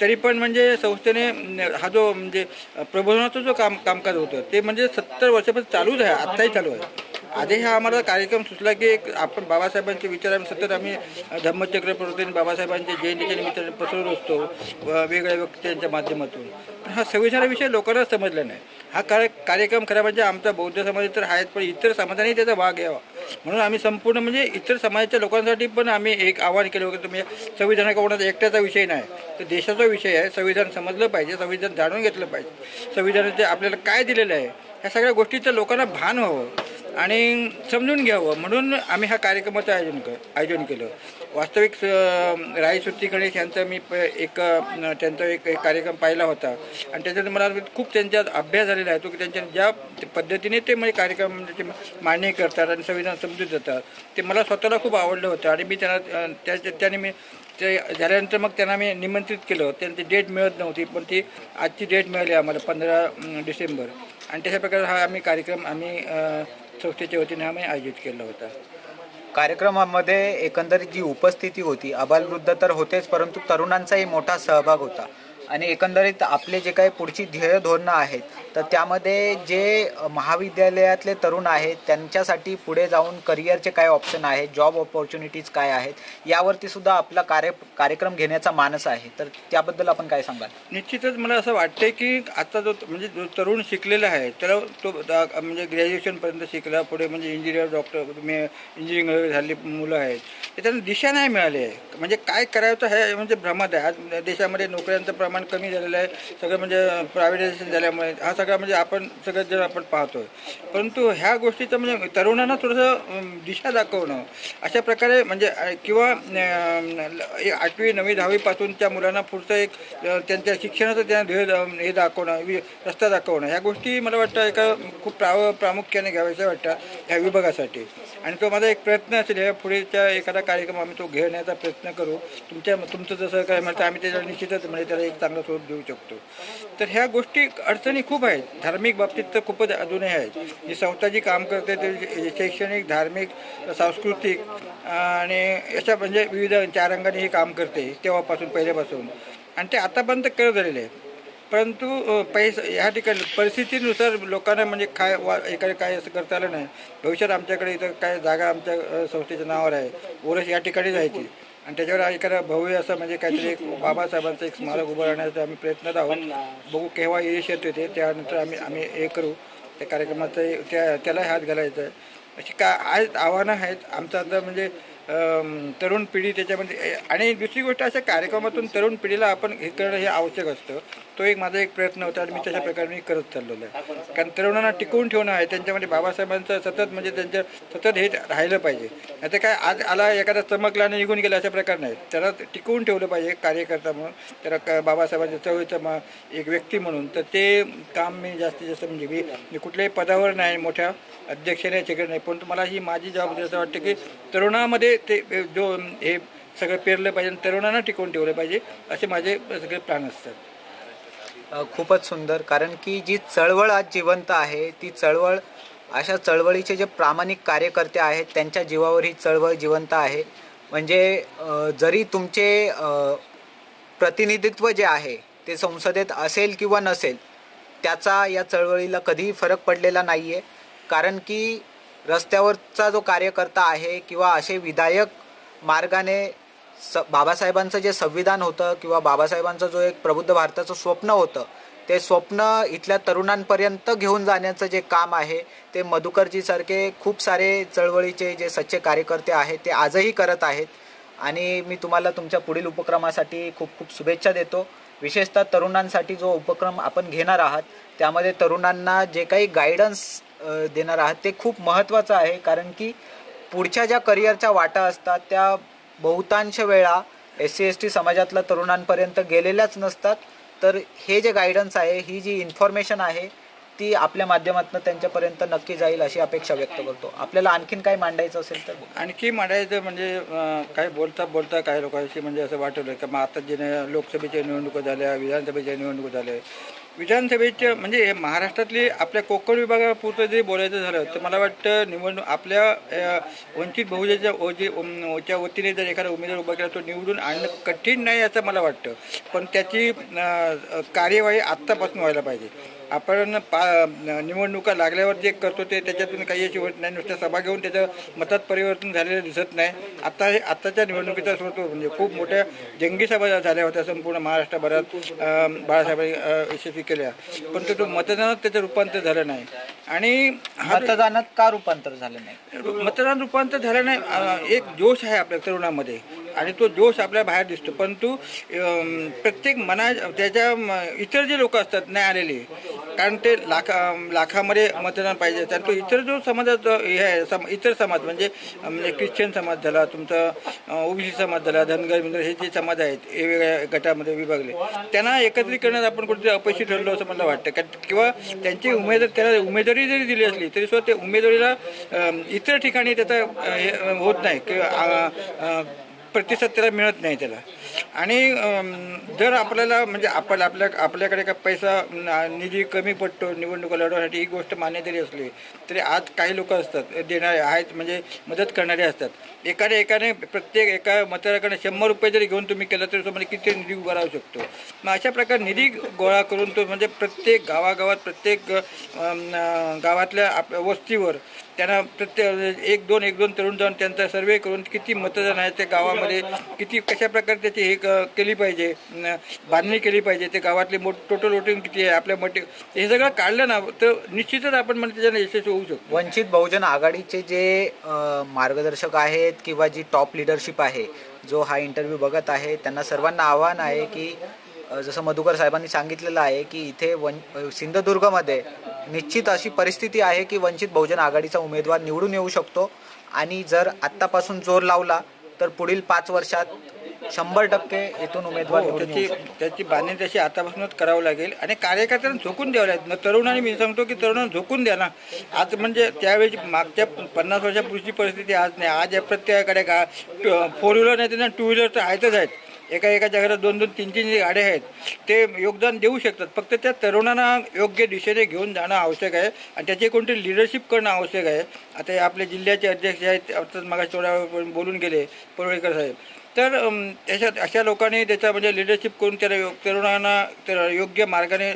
तरी पण म्हणजे संस्थेने हा जो म्हणजे प्रबोधनाचं जो कामकाज होतं ते म्हणजे 70 वर्षापासून चालूच आहे, आत्ताही चालू आहे. आधी हा आम्हाला कार्यक्रम सुचला की एक आपण बाबासाहेबांचे विचार आम्ही सतत आम्ही धम्मचक्र प्रवर्तन बाबासाहेबांच्या जयंतीच्या निमित्ताने पसरत असतो वेगवेगळ्या व्यक्तींच्या माध्यमातून. पण हा संविधानाविषयी लोकांना समजला नाही. हा कार्यक्रम खरा म्हणजे आमचा बौद्ध समाज तर आहेत पण इतर समाजाने त्याचा भाग घ्यावा म्हणून आम्ही संपूर्ण म्हणजे इतर समाजाच्या लोकांसाठी पण आम्ही एक आवाहन केलं होतं. तुम्ही संविधान कोणाचा एकट्याचा विषय नाही तर देशाचा विषय आहे. संविधान समजलं पाहिजे, संविधान जाणून घेतलं पाहिजे, संविधानाचे आपल्याला काय दिलेलं आहे ह्या सगळ्या गोष्टीचं लोकांना भान व्हावं आणि समजून घ्यावं म्हणून आम्ही ह्या कार्यक्रमाचं आयोजन केलं. वास्तविक राय सुट्टी गणेश यांचा मी त्यांचा एक कार्यक्रम पाहिला होता आणि त्याच्यात मला खूप त्यांच्यात अभ्यास झालेला आहे तो की त्यांच्या ज्या पद्धतीने ते म्हणजे कार्यक्रम मान्य करतात आणि संविधान समजून जातात ते मला स्वतःला खूप आवडलं होतं आणि मी त्याने मी ते झाल्यानंतर मग त्यांना मी निमंत्रित केलं. त्यांची डेट मिळत नव्हती पण ती आजची डेट मिळाली आम्हाला 15 डिसेंबर आणि तशा प्रकारे हा आम्ही कार्यक्रम संस्थेच्या वतीने आम्ही आयोजित केला होता. कार्यक्रमामध्ये एकंदरीत जी उपस्थिती होती आबालवृद्ध तर होतेच परंतु तरुणांचाही मोठा सहभाग होता आणि एकंदरीत आपले जे काही पुढची ध्येय धोरणं आहेत तर त्यामध्ये जे महाविद्यालयातले तरुण आहेत त्यांच्यासाठी पुढे जाऊन करिअरचे काय ऑप्शन आहेत जॉब ऑपॉर्च्युनिटीज काय आहेत यावरती सुद्धा आपला कार्यक्रम घेण्याचा मानस आहे तर त्याबद्दल आपण काय सांगाल? निश्चितच मला असं वाटतं की आता जो तरुण शिकलेला आहे त्याला तो म्हणजे ग्रॅज्युएशनपर्यंत शिकला पुढे म्हणजे इंजिनियर डॉक्टर इंजिनिअरिंग झालेली मुलं आहेत ते त्यांना दिशा नाही मिळाली आहे म्हणजे काय करायचं आहे म्हणजे भ्रमात आहे. आज देशामध्ये नोकऱ्यांचं प्रमाण कमी झालेलं आहे सगळं म्हणजे प्रायव्हेटायझेशन झाल्यामुळे हा सगळा म्हणजे आपण सगळं जर आपण पाहतोय परंतु ह्या गोष्टीचं म्हणजे तरुणांना थोडंसं दिशा दाखवणं अशा प्रकारे म्हणजे किंवा 8वी 9वी 10वीपासूनच्या मुलांना पुढचं एक त्यांच्या शिक्षणाचं त्यांना हे दाखवणं रस्ता दाखवणं ह्या गोष्टी मला वाटतं एका खूप प्रामुख्याने घ्याव्याच्या वाटतात ह्या विभागासाठी आणि तो माझा एक प्रयत्न असेल ह्या पुढेच्या एखादा कार्यक्रम आम्ही तो घेण्याचा प्रयत्न करू. तुमचं जसं काय म्हणतं आम्ही त्याच्यावर निश्चितच म्हणजे त्याला एक चांगला स्वरूप देऊ शकतो. तर ह्या गोष्टी अडचणी खूप आहेत धार्मिक बाबतीत तर खूपच अजूनही आहेत. जी संस्था जी काम करते ते शैक्षणिक धार्मिक सांस्कृतिक आणि अशा म्हणजे विविध 4 रंगाने हे काम करते तेव्हापासून पहिल्यापासून आणि ते आतापर्यंत करत झालेले आहेत परंतु ह्या ठिकाणी परिस्थितीनुसार लोकांना म्हणजे एखादं काय असं करता आलं नाही. भविष्यात आमच्याकडे इथं काय जागा आमच्या संस्थेच्या नावावर आहे ओरस या ठिकाणी जायची आणि त्याच्यावर एखादा भव्य असं म्हणजे काहीतरी एक बाबासाहेबांचं एक स्मारक उभं राहण्याचा आम्ही प्रयत्न आहोत. बघू केव्हा यश येते त्यानंतर आम्ही हे करू त्या कार्यक्रमाचं त्याला हात घालायचं आहे. अशी आहेत आव्हानं आहेत आमचं आता म्हणजे तरुण पिढी त्याच्यामध्ये आणि दुसरी गोष्ट अशा कार्यक्रमातून तरुण पिढीला आपण हे करणं हे आवश्यक असतं. तो एक माझा एक प्रयत्न होता आणि मी तशा प्रकारे मी करत चाललेलो आहे कारण तरुणांना टिकवून ठेवणं आहे त्यांच्यामध्ये बाबासाहेबांचं सतत म्हणजे त्यांच्या सतत हे राहिलं पाहिजे. आता काय आज आला एखादा चमकला आणि निघून गेला अशा प्रकार नाही त्याला टिकवून ठेवलं पाहिजे कार्यकर्ता म्हणून त्याला बाबासाहेबांच्या चळवळीचा एक व्यक्ती म्हणून तर ते काम मी जास्तीत जास्त म्हणजे मी कुठल्याही पदावर नाही मोठ्या अध्यक्षाने चिकट नाही पण मला ही माझी जबाबदारी असं वाटतं की तरुणामध्ये ते जो हे सगळं पेरलं पाहिजे आणि तरुणांना टिकवून ठेवलं पाहिजे असे माझे सगळे प्लॅन असतात. खूपच सुंदर कारण की जी चळवळ आज जिवंत आहे ती चळवळ अशा चळवळीचे जे प्रामाणिक कार्यकर्ते आहेत त्यांच्या जीवावर ही चळवळ जिवंत आहे. म्हणजे जरी तुमचे प्रतिनिधित्व जे आहे ते संसदेत असेल किंवा नसेल त्याचा या चळवळीला कधीही फरक पडलेला नाही आहे कारण की रस्त्यावरचा जो कार्यकर्ता आहे किंवा असे विधायक मार्गाने बाबासाहेबांचं जे संविधान होतं किंवा बाबासाहेबांचं जो एक प्रबुद्ध भारताचं स्वप्न होतं ते स्वप्न इथल्या तरुणांपर्यंत घेऊन जाण्याचं जे काम आहे ते मधुकरजीसारखे खूप सारे चळवळीचे जे सच्चे कार्यकर्ते आहेत ते आजही करत आहेत आणि मी तुम्हाला तुमच्या पुढील उपक्रमासाठी खूप खूप शुभेच्छा देतो. विशेषतः तरुणांसाठी जो उपक्रम आपण घेणार आहात त्यामध्ये तरुणांना जे काही गायडन्स देणार आहात ते खूप महत्त्वाचं आहे कारण की पुढच्या ज्या करिअरच्या वाटा असतात त्या बहुतांश वेळा SC ST समाजातल्या तरुणांपर्यंत गेलेल्याच नसतात. तर हे जे गायडन्स आहे ही जी इन्फॉर्मेशन आहे ती आपल्या माध्यमातून त्यांच्यापर्यंत नक्की जाईल अशी अपेक्षा व्यक्त करतो. आपल्याला आणखीन काय मांडायचं असेल तर आणखी मांडायचं म्हणजे काय बोलता काही लोकांशी म्हणजे असं वाटलं की मग आता जे लोकसभेच्या निवडणुका झाल्या विधानसभेच्या निवडणुका झाल्या विधानसभेच्या म्हणजे महाराष्ट्रातली आपल्या कोकण विभागापुरतं जरी बोलायचं झालं तर मला वाटतं निवडणूक आपल्या वंचित बहुजनच्या वतीने जर एखादा उमेदवार उभा केला तो निवडून आणणं कठीण नाही असं मला वाटतं पण त्याची कार्यवाही आत्तापासून व्हायला पाहिजे. आपण निवडणुका लागल्यावर जे करतो ते त्याच्यातून काही अशी होत नाही नुसत्या सभा घेऊन त्याचं मतात परिवर्तन झालेलं दिसत नाही. आत्ताच्या निवडणुकीचा स्रोत म्हणजे खूप मोठ्या जंगी सभा झाल्या होत्या संपूर्ण महाराष्ट्रभरात बाळासाहेबांनी यशस्वी केल्या पण तो मतदानात त्याचं रूपांतर झालं नाही आणि मतदानात का रूपांतर झालं नाही मतदान रूपांतर झालं नाही. एक जोश आहे आपल्या तरुणामध्ये आणि तो जोश आपल्या बाहेर दिसतो. परंतु प्रत्येक त्याच्या इतर जे लोक असतात नाही आलेले, कारण ते लाखामध्ये मतदान पाहिजे. आणि तो इतर जो समाजात हे आहे, इतर समाज म्हणजे ख्रिश्चन समाज झाला, तुमचा ओबीसी समाज झाला, धनगर बिंदर, हे जे समाज आहेत वेगवेगळ्या गटामध्ये विभागले, त्यांना एकत्रित करण्यात आपण कुठेतरी अपयशी ठरलो असं मला वाटतं. किंवा त्यांची त्यांना उमेदवारी जरी दिली असली तरी सुद्धा ते उमेदवारीला इतर ठिकाणी त्याचा होत नाही किंवा प्रतिसाद त्याला मिळत नाही त्याला. आणि जर आपल्याला म्हणजे आपल्याकडे का पैसा निधी कमी पडतो निवडणुका लढवण्यासाठी, ही गोष्ट मान्य जरी असली तरी आज काही लोक असतात देणारे आहेत, म्हणजे मदत करणारे असतात. एकाने प्रत्येक एका मतदाराकडे 100 रुपये जरी घेऊन तुम्ही केलं तरी तुम्हाला किती निधी उभा राहू शकतो. मग अशा प्रकारे निधी गोळा करून तो म्हणजे प्रत्येक गावागावात प्रत्येक गावातल्या वस्तीवर त्यांना प्रत्येक एक दोन तरुण जाऊन त्यांचा सर्वे करून किती मतदान आहे त्या गावामध्ये, किती कशा प्रकारे त्याची हे केली पाहिजे, बांधणी केली पाहिजे, ते गावातले टोटल वोटिंग किती आहे आपल्या हे सगळं काढलं ना तर निश्चितच आपण म्हणजे त्याच्यानं यशस्वी होऊ शकतो. वंचित बहुजन आघाडीचे जे मार्गदर्शक आहेत किंवा जी टॉप लिडरशिप आहे, जो हा इंटरव्ह्यू बघत आहे, त्यांना सर्वांना आव्हान आहे की जसं मधुकर साहेबांनी सांगितलेलं आहे की इथे सिंधुदुर्गमध्ये निश्चित अशी परिस्थिती आहे की वंचित बहुजन आघाडीचा उमेदवार निवडून येऊ शकतो. आणि जर आत्तापासून जोर लावला तर पुढील 5 वर्षात 100% इथून उमेदवार त्याची बांधणी तशी आतापासूनच करावं लागेल. आणि कार्यकर्त्यांना झोकून द्यावं लागेल. तरुणांनी मी सांगतो की तरुणांना झोकून द्या ना. आज म्हणजे त्यावेळी मागच्या 50 वर्षापूर्वीची परिस्थिती आज नाही. आज प्रत्येकाकडे 4 व्हीलर नाही त्यांना 2 व्हीलर तर आहेतच आहेत. एकाच्या घरात 2-2, 3-3 जे गाड्या आहेत ते योगदान देऊ शकतात. फक्त त्या तरुणांना योग्य दिशेने घेऊन जाणं आवश्यक आहे आणि त्याची कोणती लिडरशिप करणं आवश्यक आहे. आता आपले जिल्ह्याचे अध्यक्ष आहेत, आता मगाशी थोड्या बोलून गेले परुळेकर साहेब, तर त्याच्यात अशा लोकांनी त्याचा म्हणजे लिडरशिप करून त्याला तरुणांना योग्य मार्गाने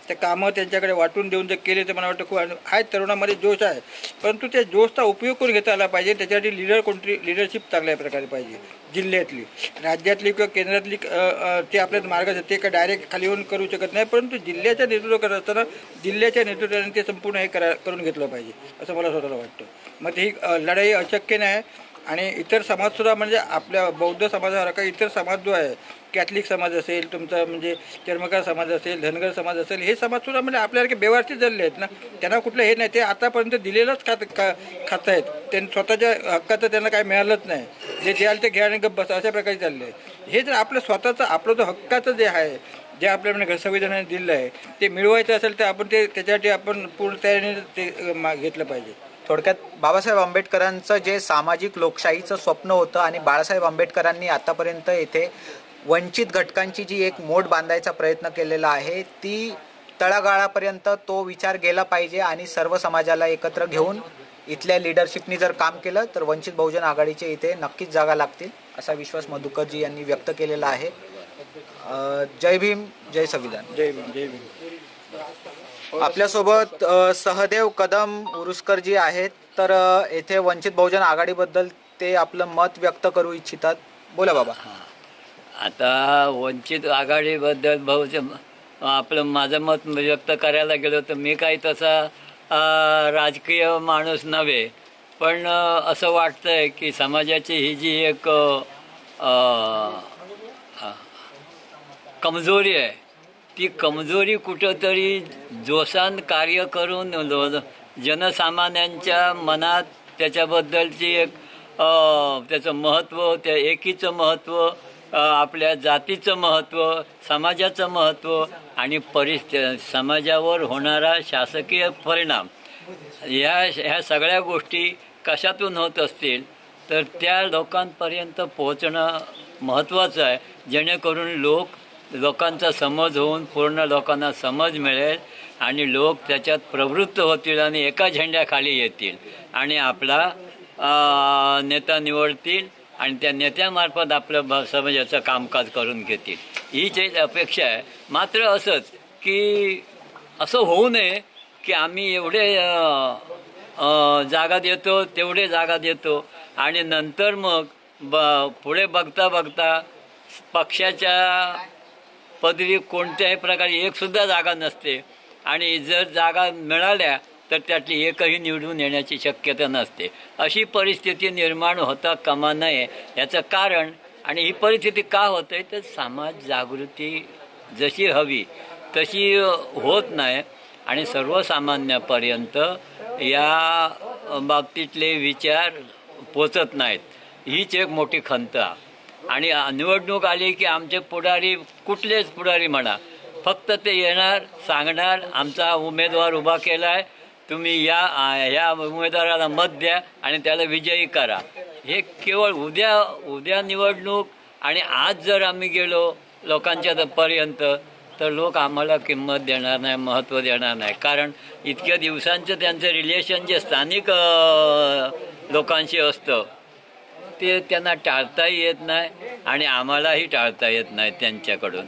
ते कामं त्यांच्याकडे वाटून देऊन जर केले तर मला वाटतं खूप आहे. तरुणामध्ये जोश आहे, परंतु त्या जोशचा उपयोग करून घेता आला पाहिजे. त्याच्यासाठी कोणती लिडरशिप चांगल्या प्रकारे पाहिजे. जिल्ह्यातली, राज्यातली किंवा केंद्रातली ते आपल्या मार्ग ते का डायरेक्ट खाली येऊन करू शकत नाही, परंतु जिल्ह्याचं नेतृत्व करत असताना जिल्ह्याच्या नेतृत्वाने ते संपूर्ण हे करून घेतलं पाहिजे असं मला स्वतःला वाटतं. मग ही लढाई अशक्य नाही. आणि इतर समाजसुद्धा म्हणजे आपल्या बौद्ध समाजासारखा इतर समाज जो आहे, कॅथलिक समाज असेल, तुमचा म्हणजे चर्मकार समाज असेल, धनगर समाज असेल, हे समाजसुद्धा म्हणजे आपल्यासारखे बेवारसी झालेले आहेत ना. त्यांना कुठलं हे नाही, ते आतापर्यंत दिलेलंच खात आहेत. त्यांनी स्वतःच्या हक्काचं त्यांना काही मिळालंच नाही. जे द्याल ते घ्या आणि गप्प बसा अशा प्रकारे चालले आहे. हे जर आपलं स्वतःचं आपलं जो हक्काचं जे आहे, जे आपल्याला संविधानाने दिलेलं आहे ते मिळवायचं असेल तर आपण ते त्याच्यासाठी आपण पूर्ण तयारीने ते घेतलं पाहिजे. थोडक्यात बाबासाहेब आंबेडकरांचं जे सामाजिक लोकशाहीचं स्वप्न होतं आणि बाळासाहेब आंबेडकरांनी आतापर्यंत इथे वंचित घटकांची जी एक मोड बांधायचा प्रयत्न केलेला आहे, ती तळागाळापर्यंत तो विचार गेला पाहिजे. आणि सर्व समाजाला एकत्र घेऊन इथल्या लिडरशिपनी जर काम केलं तर वंचित बहुजन आघाडीचे इथे नक्कीच जागा लागतील असा विश्वास मधुकरजी यांनी व्यक्त केलेला आहे. जय भीम, जय संविधान. जय भीम, जय भीम. आपल्यासोबत सहदेव कदम उरुसकरजी आहेत. तर येथे वंचित बहुजन आघाडीबद्दल ते आपलं मत व्यक्त करू इच्छितात. बोला बाबा. आता वंचित आघाडीबद्दल माझं मत व्यक्त करायला गेलो तर मी काही तसा राजकीय माणूस नव्हे, पण असं वाटतंय की समाजाची ही जी एक कमजोरी आहे, ती कमजोरी कुठंतरी जोशान कार्य करून जनसामान्यांच्या मनात त्याच्याबद्दलची एक त्याचं महत्त्व, त्या एकीचं महत्त्व, आपल्या जातीचं महत्त्व, समाजाचं महत्त्व आणि समाजावर होणारा शासकीय परिणाम, ह्या सगळ्या गोष्टी कशातून होत असतील तर त्या लोकांपर्यंत पोहोचणं महत्त्वाचं आहे, जेणेकरून लोकांचा समज होऊन पूर्ण लोकांना समज मिळेल आणि लोक त्याच्यात प्रवृत्त होतील आणि एका झेंड्याखाली येतील आणि आपला नेता निवडतील आणि त्या नेत्यामार्फत आपलं समाजाचं कामकाज करून घेतील, हीच एक अपेक्षा आहे. मात्र असंच की असं होऊ नये की आम्ही एवढे जागा देतो तेवढे जागा देतो आणि नंतर मग पुढे बघता बघता पक्षाच्या पदवी कोणत्याही प्रकारे एकसुद्धा जागा नसते आणि जर जागा मिळाल्या तर त्यातली एकही निवडून येण्याची शक्यता नसते. अशी परिस्थिती निर्माण होता कामा नये. याचं कारण आणि ही परिस्थिती का होते तर समाज जागृती जशी हवी तशी होत नाही आणि सर्वसामान्यापर्यंत या बाबतीतले विचार पोचत नाहीत. हीच एक मोठी खंत आहे. आणि निवडणूक आली की आमचे पुढारी कुठलेच पुढारी म्हणा फक्त ते येणार सांगणार आमचा उमेदवार उभा केला आहे तुम्ही या उमेदवाराला मत द्या आणि त्याला विजयी करा. हे केवळ उद्या निवडणूक आणि आज जर आम्ही गेलो लोकांच्या पर्यंत तर लोक आम्हाला किंमत देणार नाही महत्त्व देणार नाही. कारण इतक्या दिवसांचं त्यांचं रिलेशन जे स्थानिक लोकांशी असतं ते त्यांना टाळताही येत नाही आणि आम्हालाही टाळता येत नाही त्यांच्याकडून.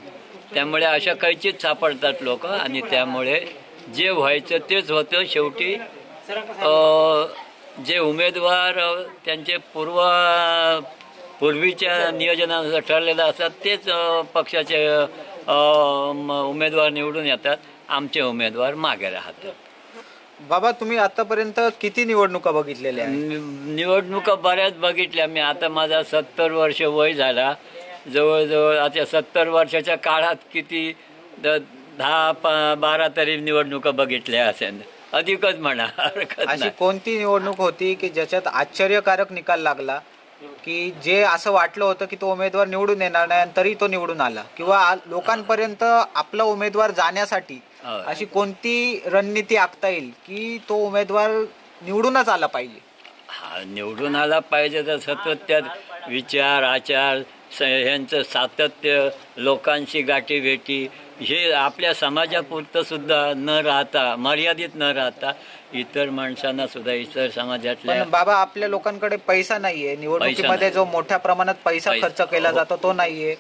त्यामुळे अशा कैचीत सापडतात लोक आणि त्यामुळे जे व्हायचं तेच होतं. शेवटी जे उमेदवार त्यांचे पूर्वीच्या नियोजनानुसार ठरलेलं असतात तेच पक्षाचे उमेदवार निवडून येतात. आमचे उमेदवार मागे राहतात. बाबा तुम्ही आतापर्यंत किती निवडणुका बघितलेल्या आहेत? निवडणुका बऱ्याच बघितल्या मी. आता माझा 70 वर्ष वय झाला. जवळजवळ आता 70 वर्षाच्या काळात किती 10-12 तरी निवडणुका बघितल्या असेल, अधिकच म्हणा हरकत अशी नाही. कोणती निवडणूक होती की ज्याच्यात आश्चर्यकारक निकाल लागला की जे असं वाटलं होतं की तो उमेदवार निवडून येणार नाही आणि तरी तो निवडून आला, किंवा लोकांपर्यंत आपला उमेदवार जाण्यासाठी अशी कोणती रणनीती आखता येईल की तो उमेदवार निवडूनच आला पाहिजे? हा निवडून आला पाहिजे तर सतत त्यात विचार आचार ह्यांचं सातत्य लोकांशी गाठीभेटी हे आपल्या समाजापुरतं सुद्धा न राहता मर्यादित न राहता इतर माणसांना सुद्धा इतर समाजातल्या. पण बाबा आपल्या लोकांकडे पैसा नाहीये. निवडणुकीमध्ये जो मोठ्या प्रमाणात पैसा खर्च केला जातो तो नाहीये.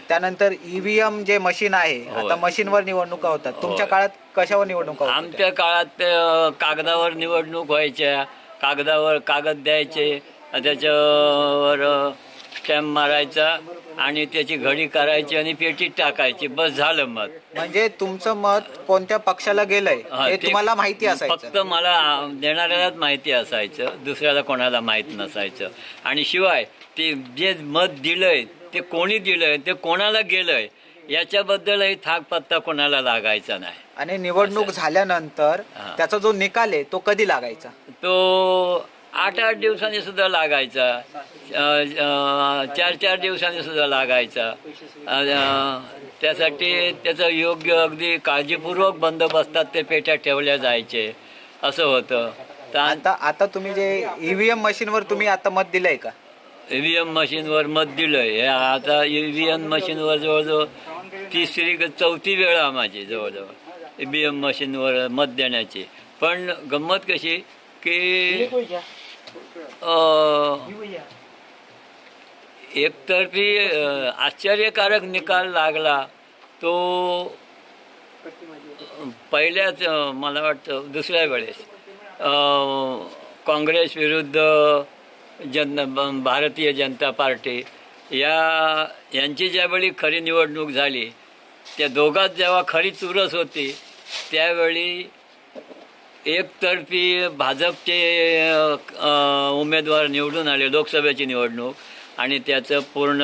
त्यानंतर ईव्हीएम जे मशीन आहे आता मशीनवर निवडणुका होतात. तुमच्या काळात कशावर निवडणुका होतात? आमच्या काळात कागदावर निवडणूक व्हायच्या. कागदावर कागद द्यायचे त्याच्यावर स्टॅम्प मारायचा आणि त्याची घडी करायची आणि पेटीत टाकायची बस झालं मत. म्हणजे तुमचं मत कोणत्या पक्षाला गेलंय हे तुम्हाला माहिती असायचं? फक्त मला देणाऱ्यालाच माहिती असायचं, दुसऱ्याला कोणाला माहित नसायचं. आणि शिवाय ते जे मत दिलंय ते कोणी दिलंय ते कोणाला गेलंय याच्याबद्दलही थाक पत्ता कोणाला लागायचा नाही. आणि निवडणूक झाल्यानंतर त्याचा जो निकाल आहे तो कधी लागायचा? तो 8-8 दिवसांनी सुद्धा लागायचा, 4-4 दिवसांनी सुद्धा लागायचा. त्यासाठी त्याचं योग्य अगदी काळजीपूर्वक बंदोबस्तात ते पेट्या ठेवल्या जायचे असं होतं. आता तुम्ही जे ईव्हीएम मशीनवर तुम्ही आता मत दिलंय का? ईव्हीएम मशीनवर मत दिलंय. आता ईव्हीएम मशीनवर जवळजवळ 3री-4थी वेळा माझी जवळजवळ ईव्हीएम मशीनवर मत देण्याची. पण गंमत कशी की एकतर्फी आश्चर्यकारक निकाल लागला तो पहिल्याच मला वाटतं दुसऱ्या वेळेस काँग्रेस विरुद्ध भारतीय जनता पार्टी यांची ज्यावेळी खरी निवडणूक झाली त्या दोघात जेव्हा खरी चुरस होती त्यावेळी एकतर्फी भाजपचे उमेदवार निवडून आले लोकसभेची निवडणूक आणि त्याचं पूर्ण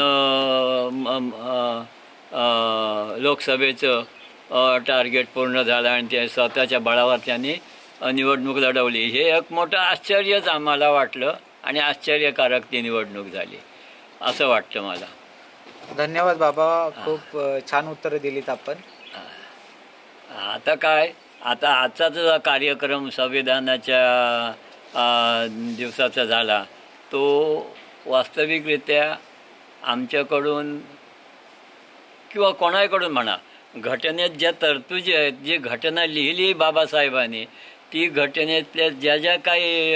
लोकसभेचं टार्गेट पूर्ण झालं आणि ते स्वतःच्या बळावर त्यांनी निवडणूक लढवली. हे एक मोठं आश्चर्यच आम्हाला वाटलं आणि आश्चर्यकारक ती निवडणूक झाली असं वाटतं मला. धन्यवाद बाबा, खूप छान उत्तरं दिलीत आपण. आता काय आता आजचा जो कार्यक्रम संविधानाच्या दिवसाचा झाला तो वास्तविकरित्या आमच्याकडून किंवा कोणाकडून म्हणा घटनेत ज्या तरतुदी आहेत जी घटना लिहिली बाबासाहेबांनी ती घटनेतल्या ज्या ज्या काही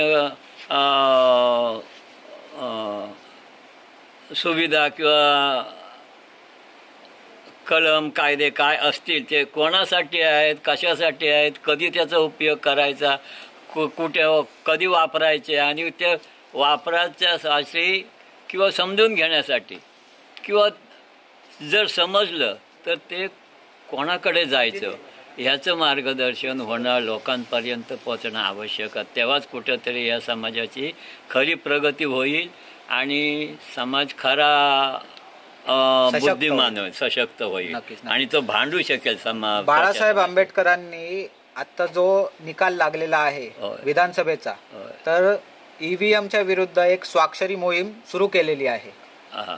सुविधा किंवा कलम कायदे काय असतील ते कोणासाठी आहेत कशासाठी आहेत कधी त्याचा उपयोग करायचा कुठे कधी वापरायचे आणि ते वापराच्यासाठी किंवा समजून घेण्यासाठी किंवा जर समजलं तर ते कोणाकडे जायचं ह्याचं मार्गदर्शन होणं लोकांपर्यंत पोचणं आवश्यक आहे. तेव्हाच कुठंतरी या समाजाची खरी प्रगती होईल आणि समाज खरा बुद्धिमान होईल, सशक्त होईल नक्कीच. आणि तो भांडू शकेल बाळासाहेब आंबेडकरांनी आता जो निकाल लागलेला आहे होय. विधानसभेचा, होय. तर ईव्हीएमच्या विरुद्ध एक स्वाक्षरी मोहीम सुरू केलेली आहे. हा.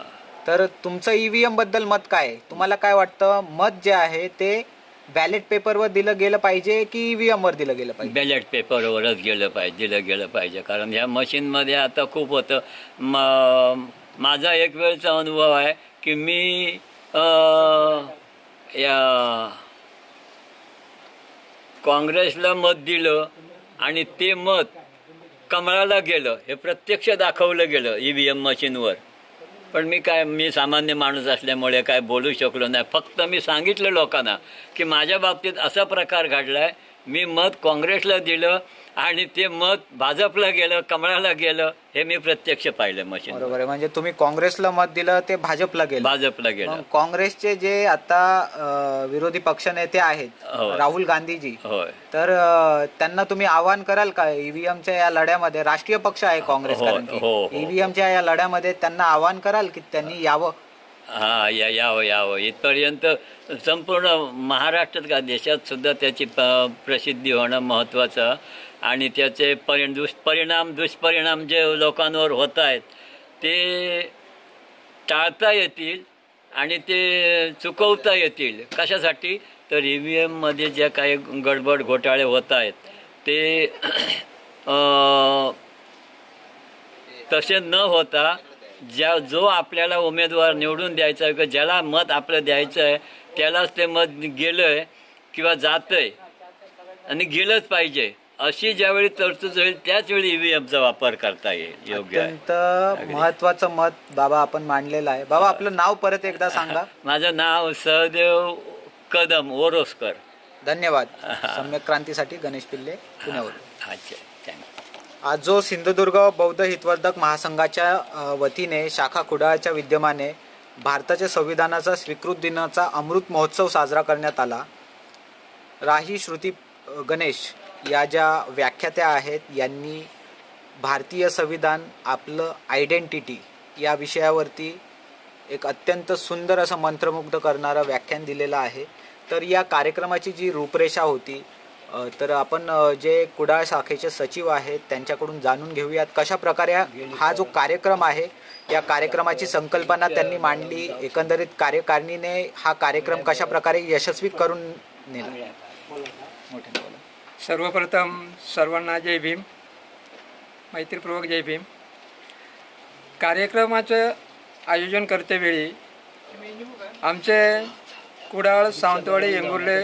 तर तुमचं ईव्हीएम बद्दल मत काय आहे? तुम्हाला काय वाटतं, मत जे आहे ते बॅलेट पेपरवर दिलं गेलं पाहिजे की ईव्हीएम वर दिलं गेलं पाहिजे? बॅलेट पेपरवरच दिलं गेलं पाहिजे, कारण ह्या मशीनमध्ये आता खूप होतं. माझा एक वेळचा अनुभव आहे की मी या काँग्रेसला मत दिलं आणि ते मत कमळाला गेलं, हे प्रत्यक्ष दाखवलं गेलं ईव्हीएम मशीनवर. पण मी सामान्य माणूस असल्यामुळे काय बोलू शकलो नाही. फक्त मी सांगितलं लोकांना की माझ्या बाबतीत असा प्रकार घडलाय, मी मत काँग्रेसला दिलं आणि ते मत भाजपला गेलं, कमळाला गेलं, हे मी प्रत्यक्ष पाहिलं मशीन. बरोबर आहे. म्हणजे तुम्ही काँग्रेसला मत दिलं, ते भाजपला गेलं. मग काँग्रेसचे जे आता विरोधी पक्षनेते आहेत, होय. राहुल गांधीजी, होय. तर त्यांना तुम्ही आव्हान कराल का ईव्हीएमच्या या लढ्यामध्ये? राष्ट्रीय पक्ष आहे काँग्रेस, हो. ईव्हीएमच्या या लढ्यामध्ये त्यांना आव्हान कराल की त्यांनी यावं? हा, यावं. इथपर्यंत संपूर्ण महाराष्ट्रात का देशात सुद्धा त्याची प्रसिद्धी होणं महत्त्वाचं आणि त्याचे दुष्परिणाम जे लोकांवर होत आहेत ते टाळता येतील आणि ते चुकवता येतील. कशासाठी? तर ईव्हीएममध्ये ज्या काही गडबड घोटाळे होत आहेत ते तसे न होता जो आपल्याला उमेदवार निवडून द्यायचा आहे, ज्याला मत आपलं द्यायचं आहे त्यालाच ते मत गेलं आहे किंवा जातं आहे आणि गेलंच पाहिजे, अशी ज्यावेळी तरतूद होईल त्याच वेळी ईव्हीएमचा वापर करता येईल. योग्य आहे. अत्यंत महत्वाचं मत बाबा आपण मांडलेलं आहे. बाबा आपलं नाव परत एकदा सांगा. माझं नाव सहदेव कदम ओरोसकर. धन्यवाद. सम्यक क्रांतीसाठी गणेश पिल्ले, पुण्यावर. अच्छा, थँक्यू. आज जो सिंधुदुर्ग बौद्ध हितवर्धक महासंघाच्या वतीने शाखा कुडाळच्या विद्यमाने भारताच्या संविधानाचा स्वीकृत दिनाचा अमृत महोत्सव साजरा करण्यात आला. राही श्रुती गणेश या ज्या व्याख्यात्या आहेत, यांनी भारतीय संविधान आपलं आयडेंटिटी या विषयावरती एक अत्यंत सुंदर असं मंत्रमुग्ध करणारं व्याख्यान दिलेलं आहे. तर या कार्यक्रमाची जी रूपरेषा होती, तर आपण जे कुडाळ शाखेचे सचिव आहेत त्यांच्याकडून जाणून घेऊयात कशा प्रकारे हा जो कार्यक्रम आहे या कार्यक्रमाची संकल्पना त्यांनी मांडली, एकंदरीत कार्यकारिणीने हा कार्यक्रम कशा प्रकारे यशस्वी करून नेला. सर्वप्रथम सर्वांना जय भीम, मैत्रीपूर्वक जय भीम. कार्यक्रमाचं आयोजन करतेवेळी आमचे कुडाळ, सावंतवाडी, येंगुर्ले,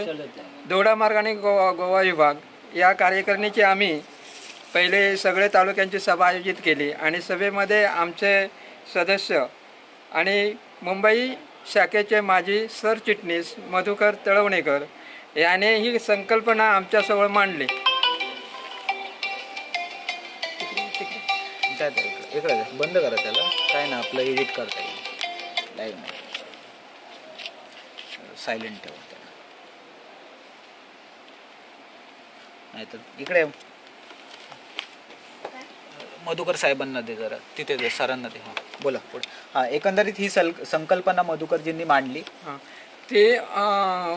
दोडामार्ग आणि गोवा विभाग या कार्यकारिणीची आम्ही पहिले सगळे तालुक्यांची सभा आयोजित केली आणि सभेमध्ये आमचे सदस्य आणि मुंबई शाखेचे माजी सरचिटणीस मधुकर तळवणेकर याने ही संकल्पना आमच्यासमोर मांडली. इकडे बंद करा त्याला, काय ना आपलं एडिट करता येईल, लाईव्ह नाही, सायलेंट ठेवा त्याला, नाहीतर इकडे मधुकर साहेबांना दे जरा, तिथे दे सरांना दे. हां बोला पुढे. हां, एकंदरीत ही संकल्पना मधुकरजींनी मांडली. हां, ते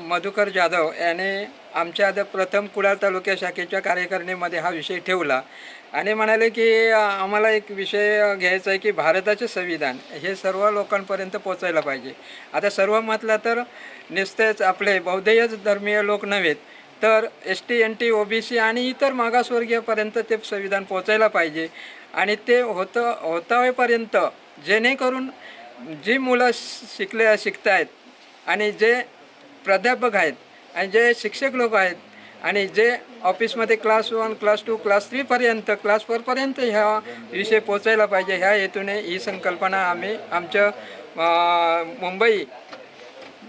मधुकर जाधव याने आमच्या प्रथम कुडाळ तालुक्या शाखेच्या कार्यकारिणीमध्ये हा विषय ठेवला आणि म्हणाले की आम्हाला एक विषय घ्यायचा आहे की भारताचे संविधान हे सर्व लोकांपर्यंत पोचायला पाहिजे. आता सर्व म्हटलं तर नुसतेच आपले बौद्धच धर्मीय लोक नव्हेत, तर ST NT OBC आणि इतर मागासवर्गीयपर्यंत ते संविधान पोचायला पाहिजे आणि ते होतावेपर्यंत जेणेकरून जी मुलं शिकत आहेत आणि जे प्राध्यापक आहेत आणि जे शिक्षक लोक आहेत आणि जे ऑफिसमध्ये क्लास 1, क्लास 2, क्लास 3पर्यंत, क्लास 4पर्यंत ह्या विषय पोचायला पाहिजे, ह्या हेतूने ही संकल्पना आम्ही आमच्या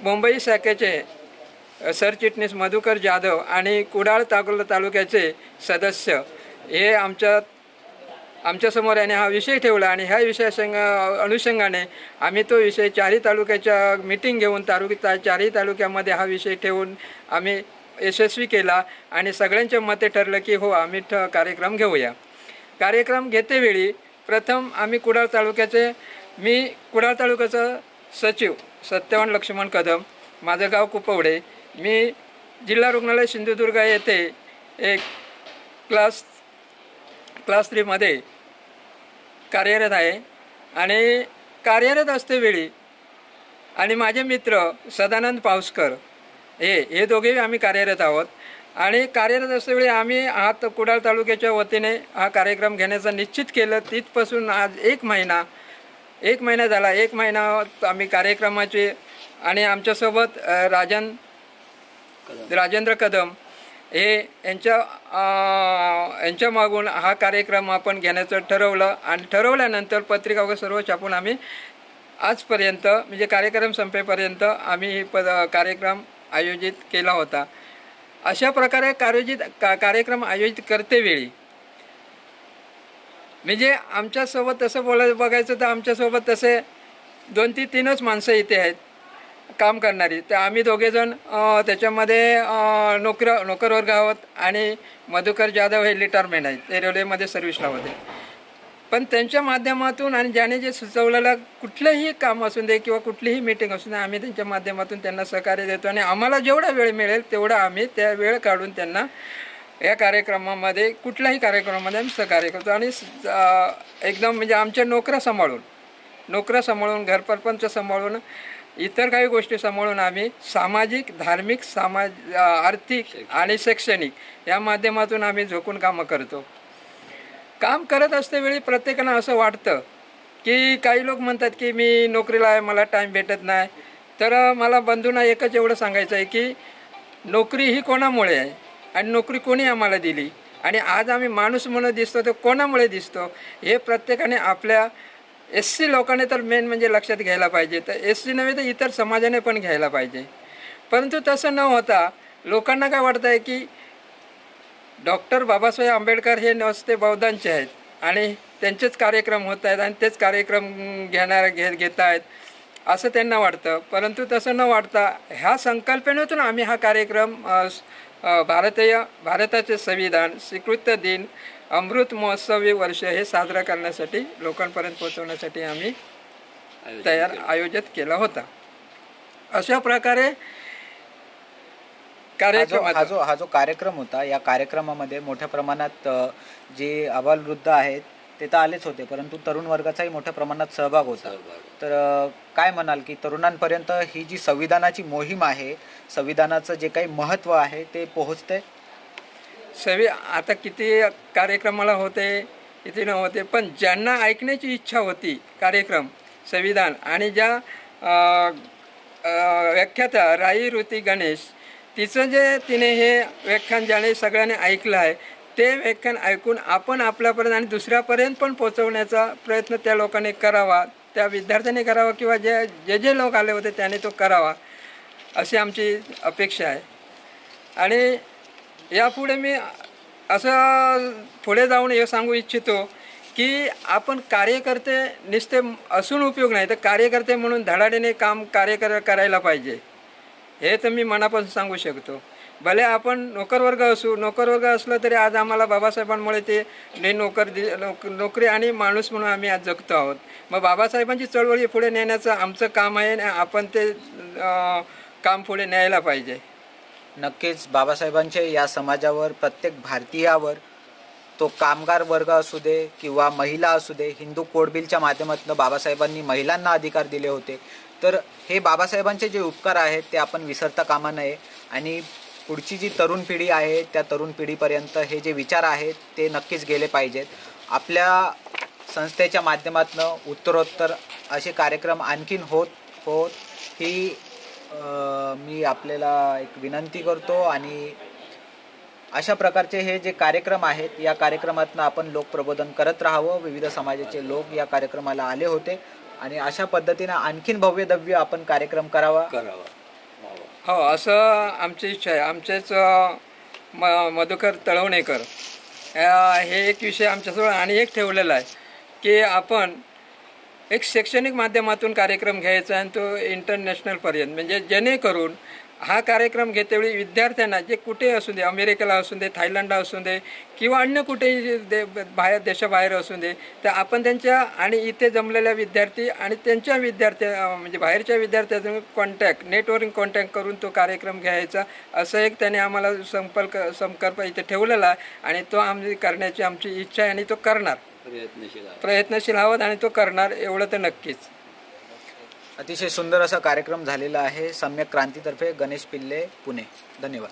मुंबई शाखेचे सरचिटणीस मधुकर जाधव आणि कुडाळ तालुक्याचे सदस्य हे आमच्यासमोर याने हा विषय ठेवला आणि ह्या अनुषंगाने आम्ही तो विषय 4ही तालुक्याच्या मीटिंग घेऊन चारही तालुक्यामध्ये हा विषय ठेवून आम्ही यशस्वी केला आणि सगळ्यांच्या मते ठरलं की हो आम्ही कार्यक्रम घेऊया. कार्यक्रम घेतेवेळी प्रथम आम्ही कुडाळ तालुक्याचा सचिव सत्यवान लक्ष्मण कदम, माझं गाव कुपवडे. मी जिल्हा रुग्णालय सिंधुदुर्ग येथे एक क्लास 3 कार्यरत आहे आणि कार्यरत असतेवेळी आणि माझे मित्र सदानंद पावसकर हे दोघेही आम्ही कार्यरत आहोत आणि कार्यरत असतेवेळी आम्ही कुडाळ तालुक्याच्या वतीने हा कार्यक्रम घेण्याचं निश्चित केलं. तिथपासून आज एक महिना झाला. 1 महिना आम्ही कार्यक्रमाचे आणि आमच्यासोबत राजेंद्र कदम हे यांच्या मागून हा कार्यक्रम आपण घेण्याचं ठरवलं आणि ठरवल्यानंतर पत्रिका वगैरे सर्व छापून आम्ही आजपर्यंत म्हणजे कार्यक्रम संपेपर्यंत आम्ही कार्यक्रम आयोजित केला होता. अशा प्रकारे कार्यक्रम आयोजित करतेवेळी म्हणजे आमच्यासोबत तसं बघायचं तर आमच्यासोबत तसे 2-3च माणसं इथे आहेत काम करणारी. तर आम्ही दोघेजण त्याच्यामध्ये नोकर वर्ग आहोत आणि मधुकर जाधव हे रिटायरमेंट आहेत, ते रेल्वेमध्ये सर्व्हिसला होते. पण त्यांच्या माध्यमातून आणि ज्याने जे सुचवलेलं कुठलंही काम असू दे किंवा कुठलीही मीटिंग असू दे आम्ही त्यांच्या माध्यमातून त्यांना सहकार्य देतो आणि आम्हाला जेवढा वेळ मिळेल तेवढा आम्ही त्या वेळ काढून त्यांना या कार्यक्रमामध्ये कुठल्याही कार्यक्रमामध्ये आम्ही सहकार्य करतो. आणि एकदम म्हणजे आमच्या नोकऱ्या सांभाळून घरपरपंच सांभाळून इतर काही गोष्टी सांभाळून आम्ही सामाजिक, धार्मिक, आर्थिक आणि शैक्षणिक या माध्यमातून आम्ही झोकून कामं करतो. काम करत असतेवेळी प्रत्येकाला असं वाटतं की काही लोक म्हणतात की मी नोकरीला आहे, मला टाईम भेटत नाही. तर मला बंधूंना एकच एवढं सांगायचं आहे की नोकरी ही कोणामुळे आहे आणि नोकरी कोणी आम्हाला दिली आणि आज आम्ही माणूस म्हणून दिसतो तर कोणामुळे दिसतो हे प्रत्येकाने आपल्या SC लोकांनी तर मेन म्हणजे लक्षात घ्यायला पाहिजे. तर SC नव्हे तर इतर समाजाने पण घ्यायला पाहिजे. परंतु तसं न होता लोकांना काय वाटतं आहे की डॉक्टर बाबासाहेब आंबेडकर हे नुसते बौद्धांचे आहेत आणि त्यांचेच कार्यक्रम होत आहेत आणि तेच कार्यक्रम घेत आहेत असं त्यांना वाटतं. परंतु तसं न वाटता ह्या संकल्पनेतून आम्ही हा कार्यक्रम भारताचे संविधान, स्वीकृत दिन, अमृत महोत्सवी वर्ष हे साजरा करण्यासाठी लोकांपर्यंत पोहोचवण्यासाठी आम्ही आयोजित केला होता. अशा प्रकारे हा जो कार्यक्रम होता या कार्यक्रमामध्ये मोठ्या प्रमाणात जे अबालवृद्ध आहेत ते तर आलेच होते, परंतु तरुण वर्गाचाही मोठ्या प्रमाणात सहभाग होता. तर काय म्हणाल की तरुणांपर्यंत ही जी संविधानाची मोहीम आहे, संविधानाचं जे काही महत्त्व आहे ते पोहोचते? आता किती कार्यक्रमाला होते किती न होते, पण ज्यांना ऐकण्याची इच्छा होती कार्यक्रम संविधान आणि ज्या व्याख्याता राई ऋती गणेश तिने हे व्याख्यान ज्याने सगळ्यांनी ऐकलं आहे ते व्याख्यान ऐकून आपण आपल्यापर्यंत आणि दुसऱ्यापर्यंत पण पोचवण्याचा प्रयत्न त्या लोकांनी करावा, त्या विद्यार्थ्यांनी करावा किंवा जे लोक आले होते त्याने तो करावा अशी आमची अपेक्षा आहे. आणि यापुढे मी असं पुढे जाऊन हे सांगू इच्छितो की आपण कार्यकर्ते नुसते असून उपयोग नाही तर कार्यकर्ते म्हणून धडाडीने करायला पाहिजे हे तर मी मनापासून सांगू शकतो. भले आपण नोकरवर्ग असलो तरी आज आम्हाला बाबासाहेबांमुळे ते नोकरी आणि माणूस म्हणून आम्ही आज जगतो आहोत. मग बाबासाहेबांची चळवळी पुढे नेण्याचं आमचं काम आहे आणि आपण ते काम पुढे न्यायला पाहिजे. नक्कीच बाबासाहेबांचे या समाजावर, प्रत्येक भारतीयावर, तो कामगार वर्ग असू दे किंवा महिला असू दे, हिंदू कोड बिलच्या माध्यमातून बाबासाहेबांनी महिलांना अधिकार दिले होते. तर हे बाबासाहेबांचे जे उपकार आहेत ते आपण विसरता कामा नये आणि पुढची जी तरुण पिढी आहे त्या तरुण पिढीपर्यंत हे जे विचार आहेत ते नक्कीच गेले पाहिजेत. आपल्या संस्थेच्या माध्यमातून उत्तरोत्तर असे कार्यक्रम आणखीन होत ही मी आपल्याला एक विनंती करतो. आणि अशा प्रकारचे हे जे कार्यक्रम आहेत या कार्यक्रमातून आपण लोकप्रबोधन करत राहावं. विविध समाजाचे लोक या कार्यक्रमाला आले होते आणि अशा पद्धतीने आणखीन भव्यदिव्य आपण कार्यक्रम करावा. हो, असं आमची इच्छा आहे. आमचेच मधुकर तळवणेकर हे एक विषय आमच्याजवळ आणि एक ठेवलेला आहे की आपण एक शैक्षणिक माध्यमातून कार्यक्रम घ्यायचा आणि तो इंटरनॅशनलपर्यंत म्हणजे जेणेकरून हा कार्यक्रम घेतेवेळी विद्यार्थ्यांना जे कुठे असू दे, अमेरिकेला असू दे, थायलंडला असू दे किंवा अन्य कुठेही बाहेर देशाबाहेर असू दे, तर आपण त्यांच्या आणि इथे जमलेल्या विद्यार्थी आणि त्यांच्या म्हणजे बाहेरच्या विद्यार्थ्यांचा कॉन्टॅक्ट, नेटवर्किंग कॉन्टॅक्ट करून तो कार्यक्रम घ्यायचा, असं एक त्याने आम्हाला संकल्प इथे ठेवलेला आणि तो आम्ही करण्याची आमची इच्छा आहे आणि तो करणार, प्रयत्नशील आहोत आणि तो करणार, एवढं तर नक्कीच. अतिशय सुंदर असा कार्यक्रम झालेला आहे. सम्यक क्रांतीतर्फे गणेश पिल्ले, पुणे. धन्यवाद.